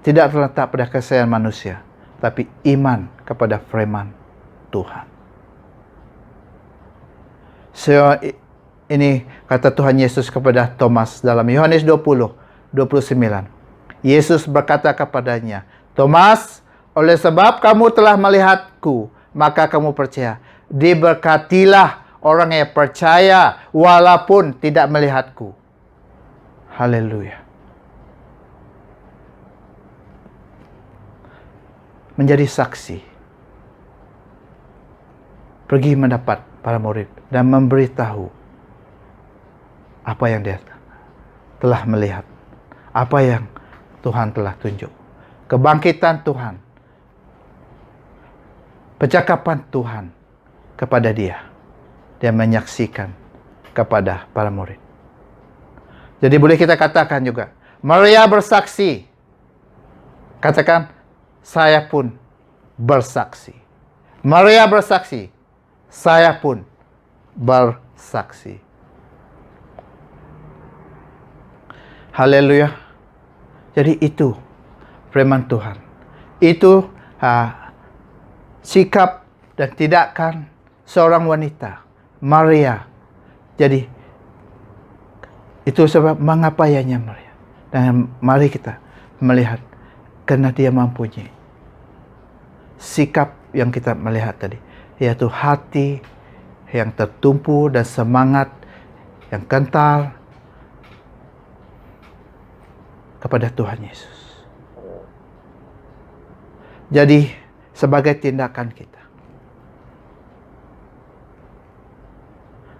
tidak terletak pada kesalahan manusia, tapi iman kepada firman Tuhan. Ini kata Tuhan Yesus kepada Thomas dalam Yohanes 20:29. Yesus berkata kepadanya, Thomas, oleh sebab kamu telah melihatku, maka kamu percaya. Diberkatilah orang yang percaya walaupun tidak melihatku. Haleluya. Menjadi saksi. Pergi mendapat para murid dan memberitahu apa yang dia telah melihat, apa yang Tuhan telah tunjuk, kebangkitan Tuhan, percakapan Tuhan kepada dia. Dia menyaksikan kepada para murid. Jadi boleh kita katakan juga, Maria bersaksi. Katakan, saya pun bersaksi. Maria bersaksi, saya pun bersaksi. Haleluya. Jadi itu firman Tuhan. Itu sikap dan tindakan seorang wanita, Maria. Jadi itu sebab mengapa ianya Maria. Dan mari kita melihat, karena dia mempunyai sikap yang kita melihat tadi, yaitu hati yang tertumpu dan semangat yang kental kepada Tuhan Yesus. Jadi, sebagai tindakan kita,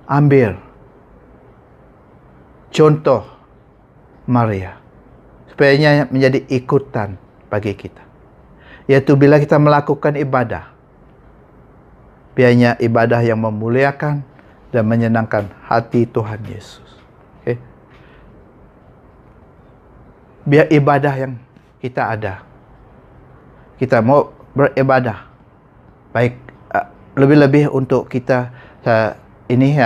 ambil contoh Maria, supaya menjadi ikutan bagi kita. Yaitu bila kita melakukan ibadah, biarnya ibadah yang memuliakan dan menyenangkan hati Tuhan Yesus. Okay? Biar ibadah yang kita ada, kita mau beribadah, baik lebih-lebih untuk kita ini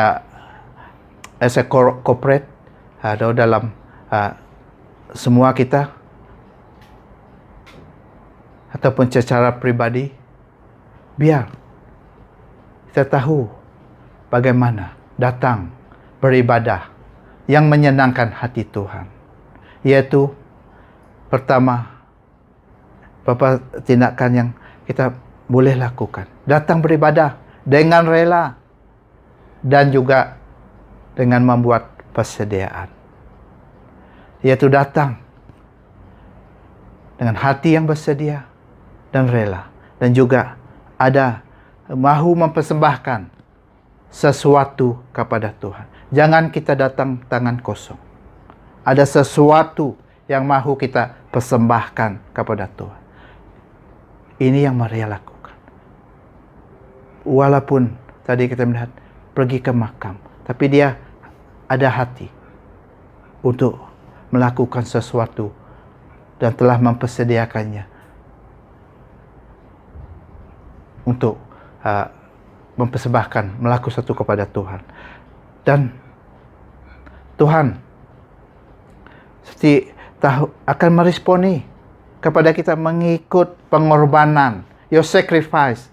as a corporate atau dalam semua kita, ataupun secara pribadi, biar kita tahu bagaimana datang beribadah yang menyenangkan hati Tuhan. Yaitu pertama, beberapa tindakan yang kita boleh lakukan. Datang beribadah dengan rela dan juga dengan membuat persediaan. Yaitu datang dengan hati yang bersedia dan rela. Dan juga ada mahu mempersembahkan sesuatu kepada Tuhan. Jangan kita datang tangan kosong. Ada sesuatu yang mahu kita persembahkan kepada Tuhan. Ini yang Maria lakukan. Walaupun tadi kita melihat pergi ke makam, tapi dia ada hati untuk melakukan sesuatu dan telah mempersediakannya untuk mempersembahkan, melakukan sesuatu kepada Tuhan. Dan Tuhan seperti tahu akan meresponi kepada kita mengikut pengorbanan, your sacrifice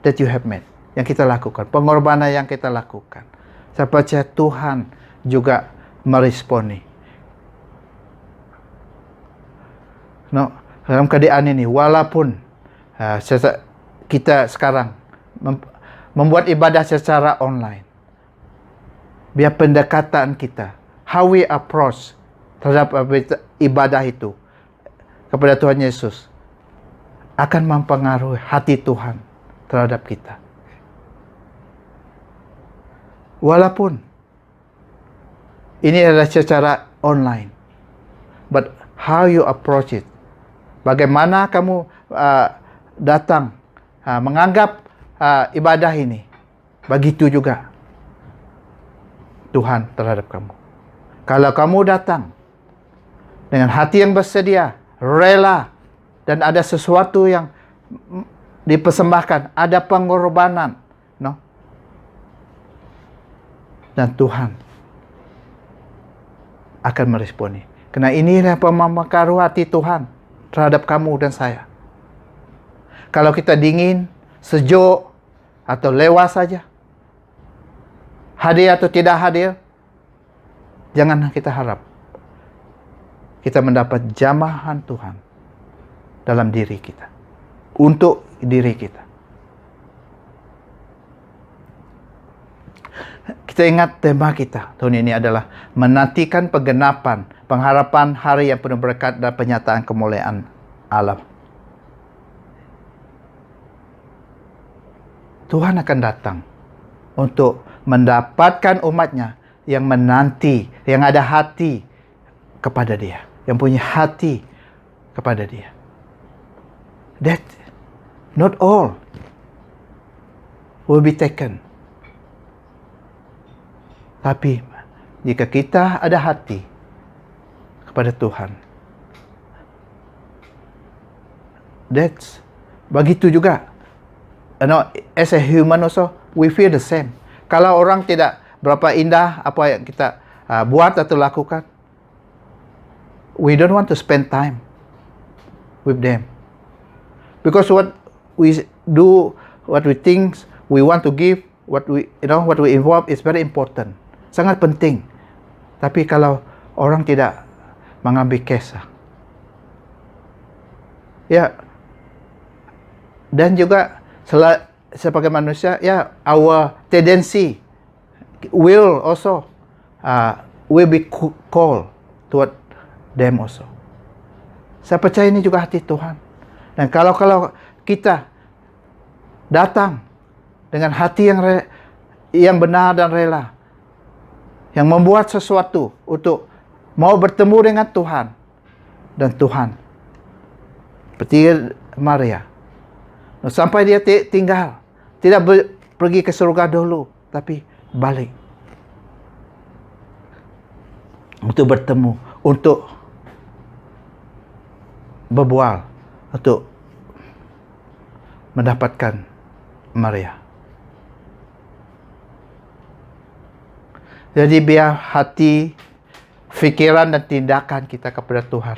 that you have made, yang kita lakukan, pengorbanan yang kita lakukan. Saya percaya Tuhan juga meresponi. No, dalam keadaan ini, walaupun kita sekarang membuat ibadah secara online, biar pendekatan kita, how we approach terhadap ibadah itu kepada Tuhan Yesus akan mempengaruhi hati Tuhan terhadap kita. Walaupun ini adalah secara online, but how you approach it, bagaimana kamu datang menganggap ibadah ini, begitu juga Tuhan terhadap kamu. Kalau kamu datang dengan hati yang bersedia, rela, dan ada sesuatu yang dipersembahkan, ada pengorbanan, no? Dan Tuhan akan meresponi. Karena inilah pemakaru hati Tuhan terhadap kamu dan saya. Kalau kita dingin, sejuk, atau lewat saja, hadir atau tidak hadir, jangan kita harap kita mendapat jamahan Tuhan dalam diri kita, untuk diri kita. Kita ingat tema kita tahun ini adalah menantikan penggenapan, pengharapan hari yang penuh berkat dan penyataan kemuliaan Allah. Tuhan akan datang untuk mendapatkan umatnya yang menanti, yang ada hati kepada Dia, yang punya hati kepada Dia. That not all will be taken. Tapi jika kita ada hati kepada Tuhan, that's begitu juga. You know, as a human also, we feel the same. Kalau orang tidak berapa indah apa yang kita buat atau lakukan, we don't want to spend time with them. Because what we do, what we think, we want to give, what we involve is very important. Sangat penting. Tapi kalau orang tidak mengambil kisah, ya, dan juga sebagai manusia, ya, our tendency will also will be called toward them also. Saya percaya ini juga hati Tuhan. Dan kalau kita datang dengan hati yang benar dan rela, yang membuat sesuatu untuk mau bertemu dengan Tuhan, dan Tuhan seperti Maria, sampai dia tinggal, tidak pergi ke surga dulu, tapi balik untuk bertemu, untuk berbual, untuk mendapatkan Maria. Jadi biar hati, fikiran dan tindakan kita kepada Tuhan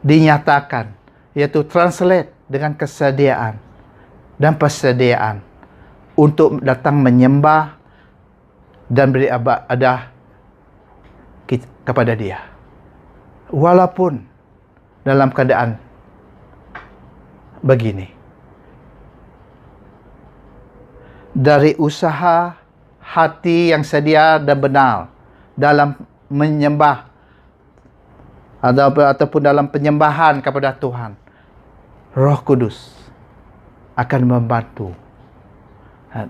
dinyatakan, yaitu translate dengan kesediaan dan persediaan untuk datang menyembah dan beribadah kepada Dia. Walaupun dalam keadaan begini. Dari usaha hati yang sedia dan benar dalam menyembah ataupun dalam penyembahan kepada Tuhan, Roh Kudus akan membantu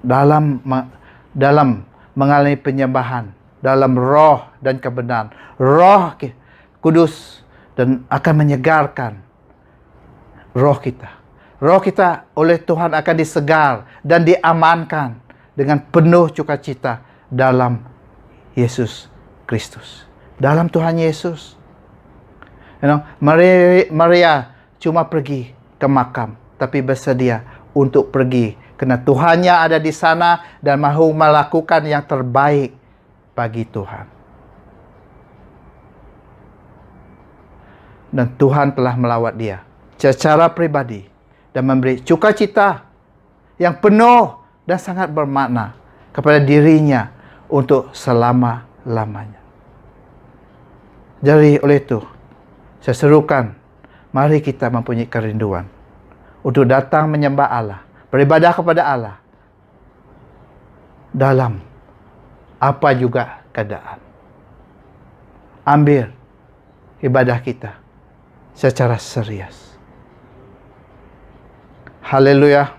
dalam mengalami penyembahan dalam roh dan kebenaran. Roh Kudus dan akan menyegarkan roh kita. Roh kita oleh Tuhan akan disegar dan diamankan dengan penuh sukacita dalam Yesus Kristus, dalam Tuhan Yesus. Maria cuma pergi ke makam, tapi bersedia untuk pergi karena Tuhannya ada di sana dan mahu melakukan yang terbaik bagi Tuhan. Dan Tuhan telah melawat dia secara pribadi dan memberi sukacita yang penuh dan sangat bermakna kepada dirinya untuk selama-lamanya. Jadi oleh itu, saya serukan, mari kita mempunyai kerinduan untuk datang menyembah Allah, beribadah kepada Allah dalam apa juga keadaan. Ambil ibadah kita secara serius. Haleluya.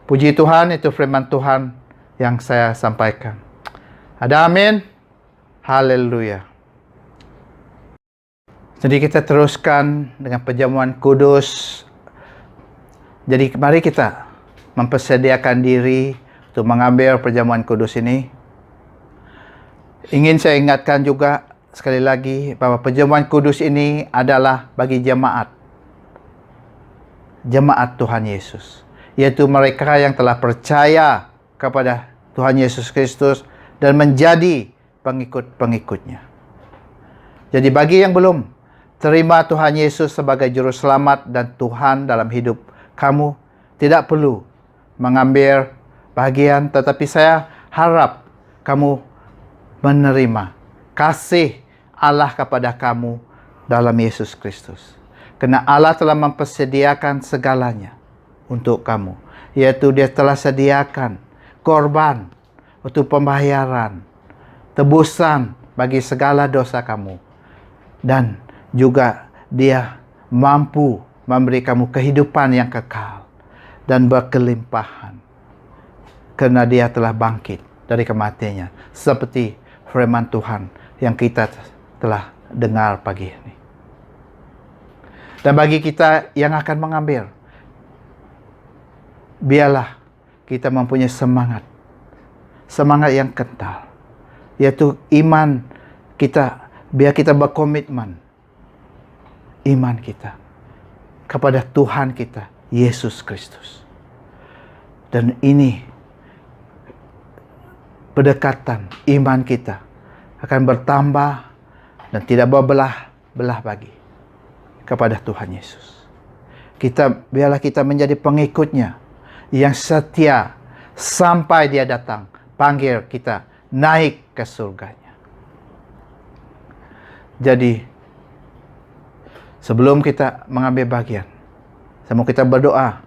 Puji Tuhan, itu firman Tuhan yang saya sampaikan. Ada amin? Haleluya. Jadi kita teruskan dengan perjamuan kudus. Jadi mari kita mempersediakan diri untuk mengambil perjamuan kudus ini. Ingin saya ingatkan juga sekali lagi bahwa perjamuan kudus ini adalah bagi jemaat Tuhan Yesus, yaitu mereka yang telah percaya kepada Tuhan Yesus Kristus dan menjadi pengikut-pengikutnya. Jadi bagi yang belum terima Tuhan Yesus sebagai juru selamat dan Tuhan dalam hidup kamu, tidak perlu mengambil bagian, tetapi saya harap kamu menerima kasih Allah kepada kamu dalam Yesus Kristus. Karena Allah telah mempersediakan segalanya untuk kamu, yaitu Dia telah sediakan korban untuk pembayaran, tebusan bagi segala dosa kamu, dan juga Dia mampu memberi kamu kehidupan yang kekal dan berkelimpahan, karena Dia telah bangkit dari kematiannya, seperti firman Tuhan yang kita telah dengar pagi ini. Dan bagi kita yang akan mengambil, biarlah kita mempunyai semangat yang kental, yaitu iman kita. Biar kita berkomitmen iman kita kepada Tuhan kita, Yesus Kristus. Dan ini pendekatan iman kita akan bertambah dan tidak berbelah-belah bagi kepada Tuhan Yesus. Biarlah kita menjadi pengikutnya yang setia sampai Dia datang, panggil kita naik ke surganya. Jadi, sebelum kita mengambil bagian, saya mau kita berdoa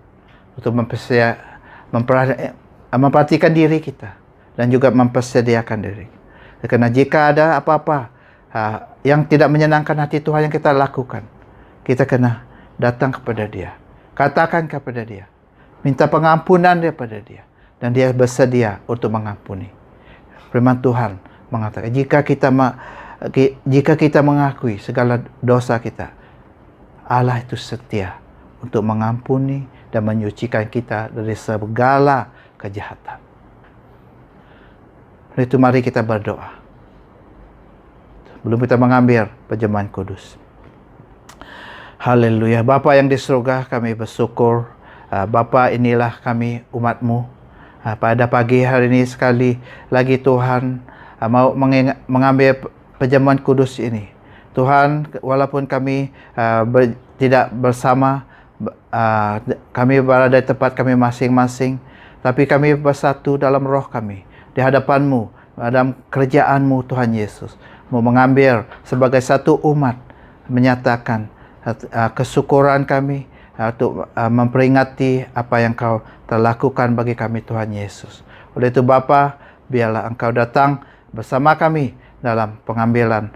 untuk memperhatikan diri kita dan juga mempersediakan diri. Karena jika ada apa-apa yang tidak menyenangkan hati Tuhan yang kita lakukan, kita kena datang kepada Dia, katakan kepada Dia, minta pengampunan daripada Dia, dan Dia bersedia untuk mengampuni. Firman Tuhan mengatakan, jika kita mengakui segala dosa kita, Allah itu setia untuk mengampuni dan menyucikan kita dari segala kejahatan. Oleh itu mari kita berdoa. Belum kita mengambil perjamuan kudus. Haleluya. Bapa yang di surga, kami bersyukur. Bapa, inilah kami umat-Mu. Pada pagi hari ini sekali lagi Tuhan mau mengambil perjamuan kudus ini. Tuhan, walaupun kami tidak bersama, kami berada di tempat kami masing-masing, tapi kami bersatu dalam roh kami, di hadapan-Mu, dalam kerjaan-Mu Tuhan Yesus. Mau mengambil sebagai satu umat, menyatakan kesyukuran kami untuk memperingati apa yang Kau telah lakukan bagi kami Tuhan Yesus. Oleh itu Bapa, biarlah Engkau datang bersama kami dalam pengambilan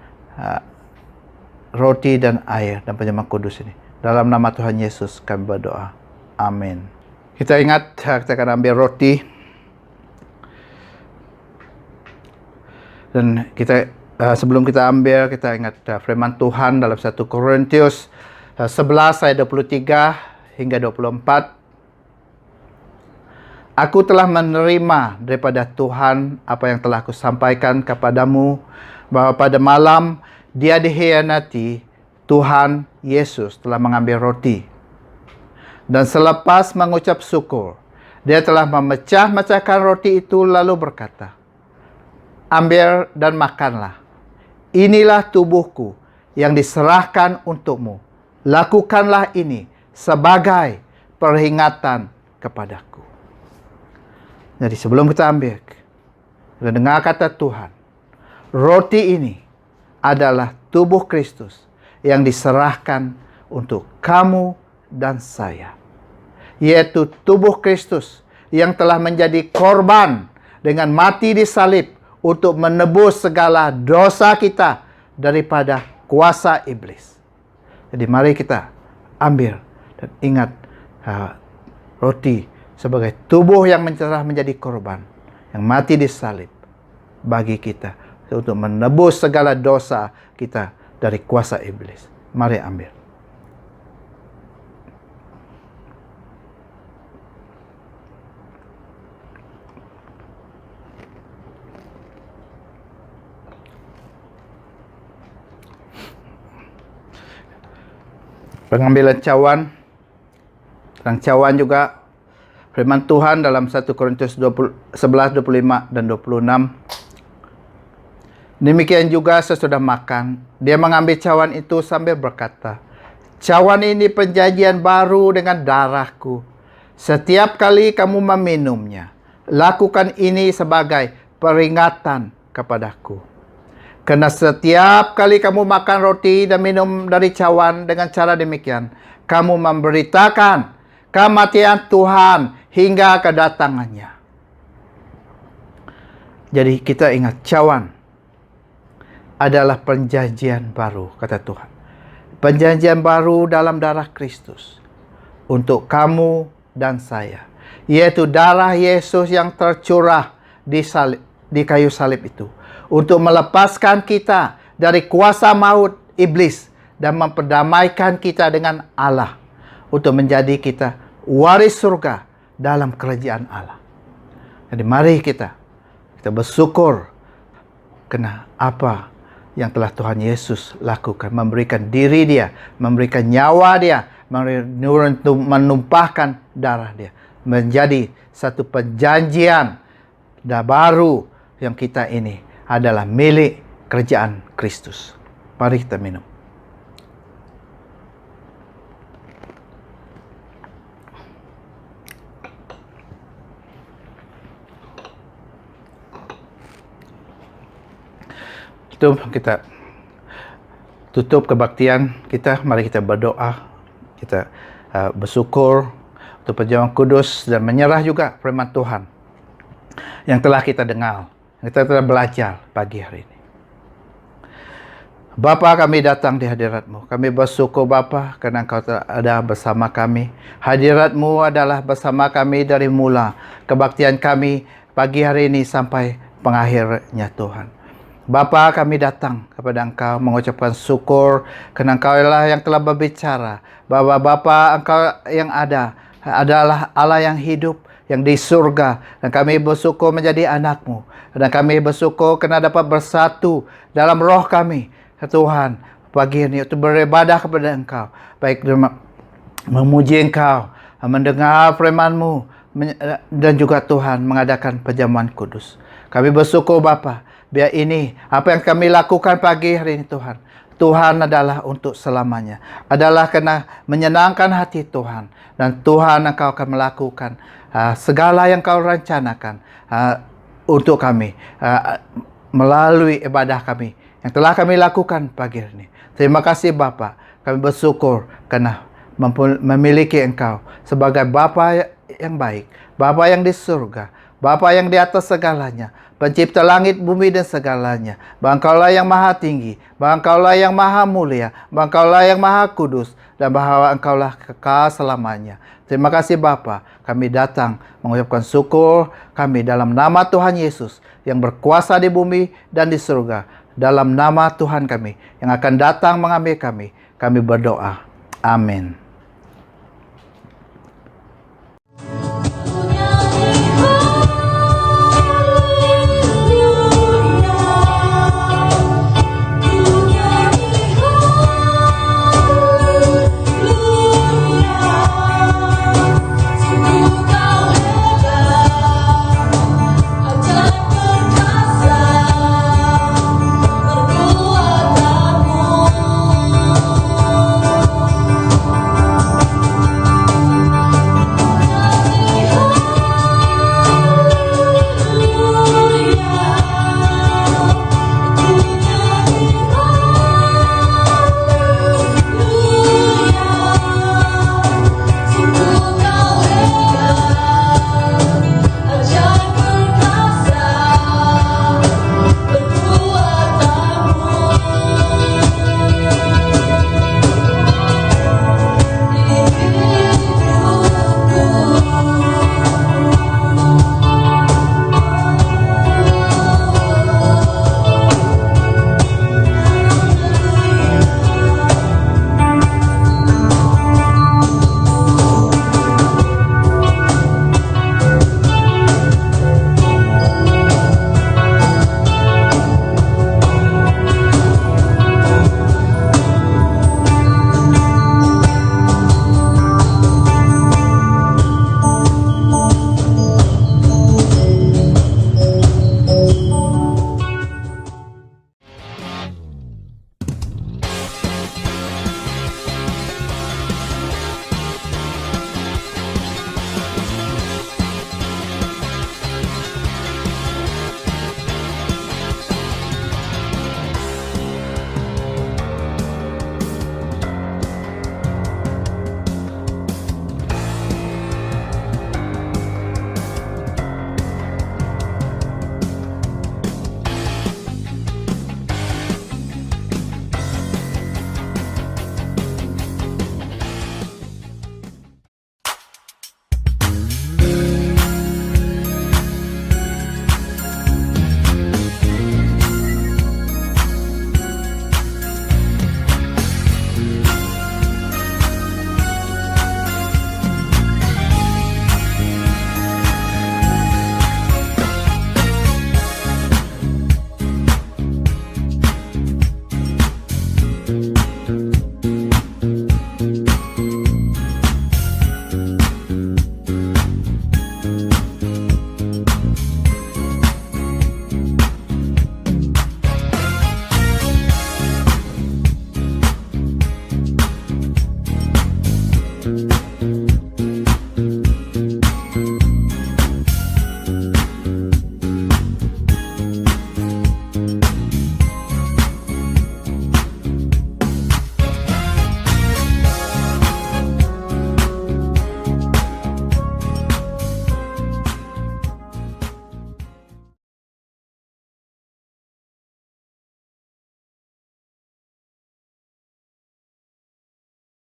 roti dan air dan perjamuan kudus ini. Dalam nama Tuhan Yesus kami berdoa. Amin. Kita ingat, kita akan ambil roti. Dan kita sebelum kita ambil, kita ingat firman Tuhan dalam 1 Korintus 11 ayat 23 hingga 24. Aku telah menerima daripada Tuhan apa yang telah aku sampaikan kepadamu, bahwa pada malam Dia dikhianati, Tuhan Yesus telah mengambil roti. Dan selepas mengucap syukur, Dia telah memecah-mecahkan roti itu lalu berkata, "Ambil dan makanlah. Inilah tubuhku yang diserahkan untukmu. Lakukanlah ini sebagai peringatan kepadaku." Jadi sebelum kita ambil, kita dengar kata Tuhan. Roti ini adalah tubuh Kristus yang diserahkan untuk kamu dan saya. Yaitu tubuh Kristus yang telah menjadi korban dengan mati di salib untuk menebus segala dosa kita daripada kuasa iblis. Jadi mari kita ambil dan ingat roti sebagai tubuh yang telah menjadi korban, yang mati di salib bagi kita untuk menebus segala dosa kita dari kuasa iblis. Mari ambil. Pengambilan cawan. Tentang cawan juga firman Tuhan dalam 1 Korintus 11, 25 dan 26. Demikian juga sesudah makan, Dia mengambil cawan itu sambil berkata, "Cawan ini perjanjian baru dengan darahku. Setiap kali kamu meminumnya, lakukan ini sebagai peringatan kepadaku. Karena setiap kali kamu makan roti dan minum dari cawan dengan cara demikian, kamu memberitakan kematian Tuhan hingga kedatangannya." Jadi kita ingat, cawan adalah perjanjian baru, kata Tuhan. Perjanjian baru dalam darah Kristus untuk kamu dan saya, yaitu darah Yesus yang tercurah di kayu salib itu, untuk melepaskan kita dari kuasa maut iblis dan memperdamaikan kita dengan Allah, untuk menjadi kita waris surga dalam kerajaan Allah. Jadi mari kita bersyukur karena apa yang telah Tuhan Yesus lakukan, memberikan diri Dia, memberikan nyawa Dia, menumpahkan darah Dia, menjadi satu perjanjian baru yang kita ini adalah milik kerajaan Kristus. Mari kita minum. Itu kita tutup kebaktian kita. Mari kita berdoa, kita bersyukur untuk perjamuan kudus dan menyerah juga firman Tuhan yang telah kita dengar, yang kita telah belajar pagi hari ini. Bapa, kami datang di hadirat-Mu. Kami bersyukur Bapa karena Engkau ada bersama kami. Hadirat-Mu adalah bersama kami dari mula kebaktian kami pagi hari ini sampai pengakhirnya Tuhan. Bapa, kami datang kepada Engkau mengucapkan syukur karena Engkau lah yang telah berbicara bahwa Bapa, Engkau yang ada adalah Allah yang hidup, yang di surga, dan kami bersyukur menjadi anak-Mu, dan kami bersyukur karena dapat bersatu dalam roh kami Tuhan pagi ini untuk beribadah kepada Engkau, baik memuji Engkau, mendengar firman-Mu, dan juga Tuhan mengadakan perjamuan kudus. Kami bersyukur Bapa, biar ini apa yang kami lakukan pagi hari ini Tuhan adalah untuk selamanya, adalah karena menyenangkan hati Tuhan, dan Tuhan Engkau akan melakukan segala yang Kau rencanakan untuk kami melalui ibadah kami yang telah kami lakukan pagi ini. Terima kasih Bapa, kami bersyukur karena memiliki Engkau sebagai Bapa yang baik, Bapa yang di surga, Bapa yang di atas segalanya, pencipta langit, bumi dan segalanya. Bahwa Engkaulah yang maha tinggi, bahwa Engkaulah yang maha mulia, bahwa Engkaulah yang maha kudus, dan bahwa Engkaulah kekal selamanya. Terima kasih Bapa, kami datang mengucapkan syukur kami dalam nama Tuhan Yesus yang berkuasa di bumi dan di surga. Dalam nama Tuhan kami yang akan datang mengambil kami berdoa. Amin.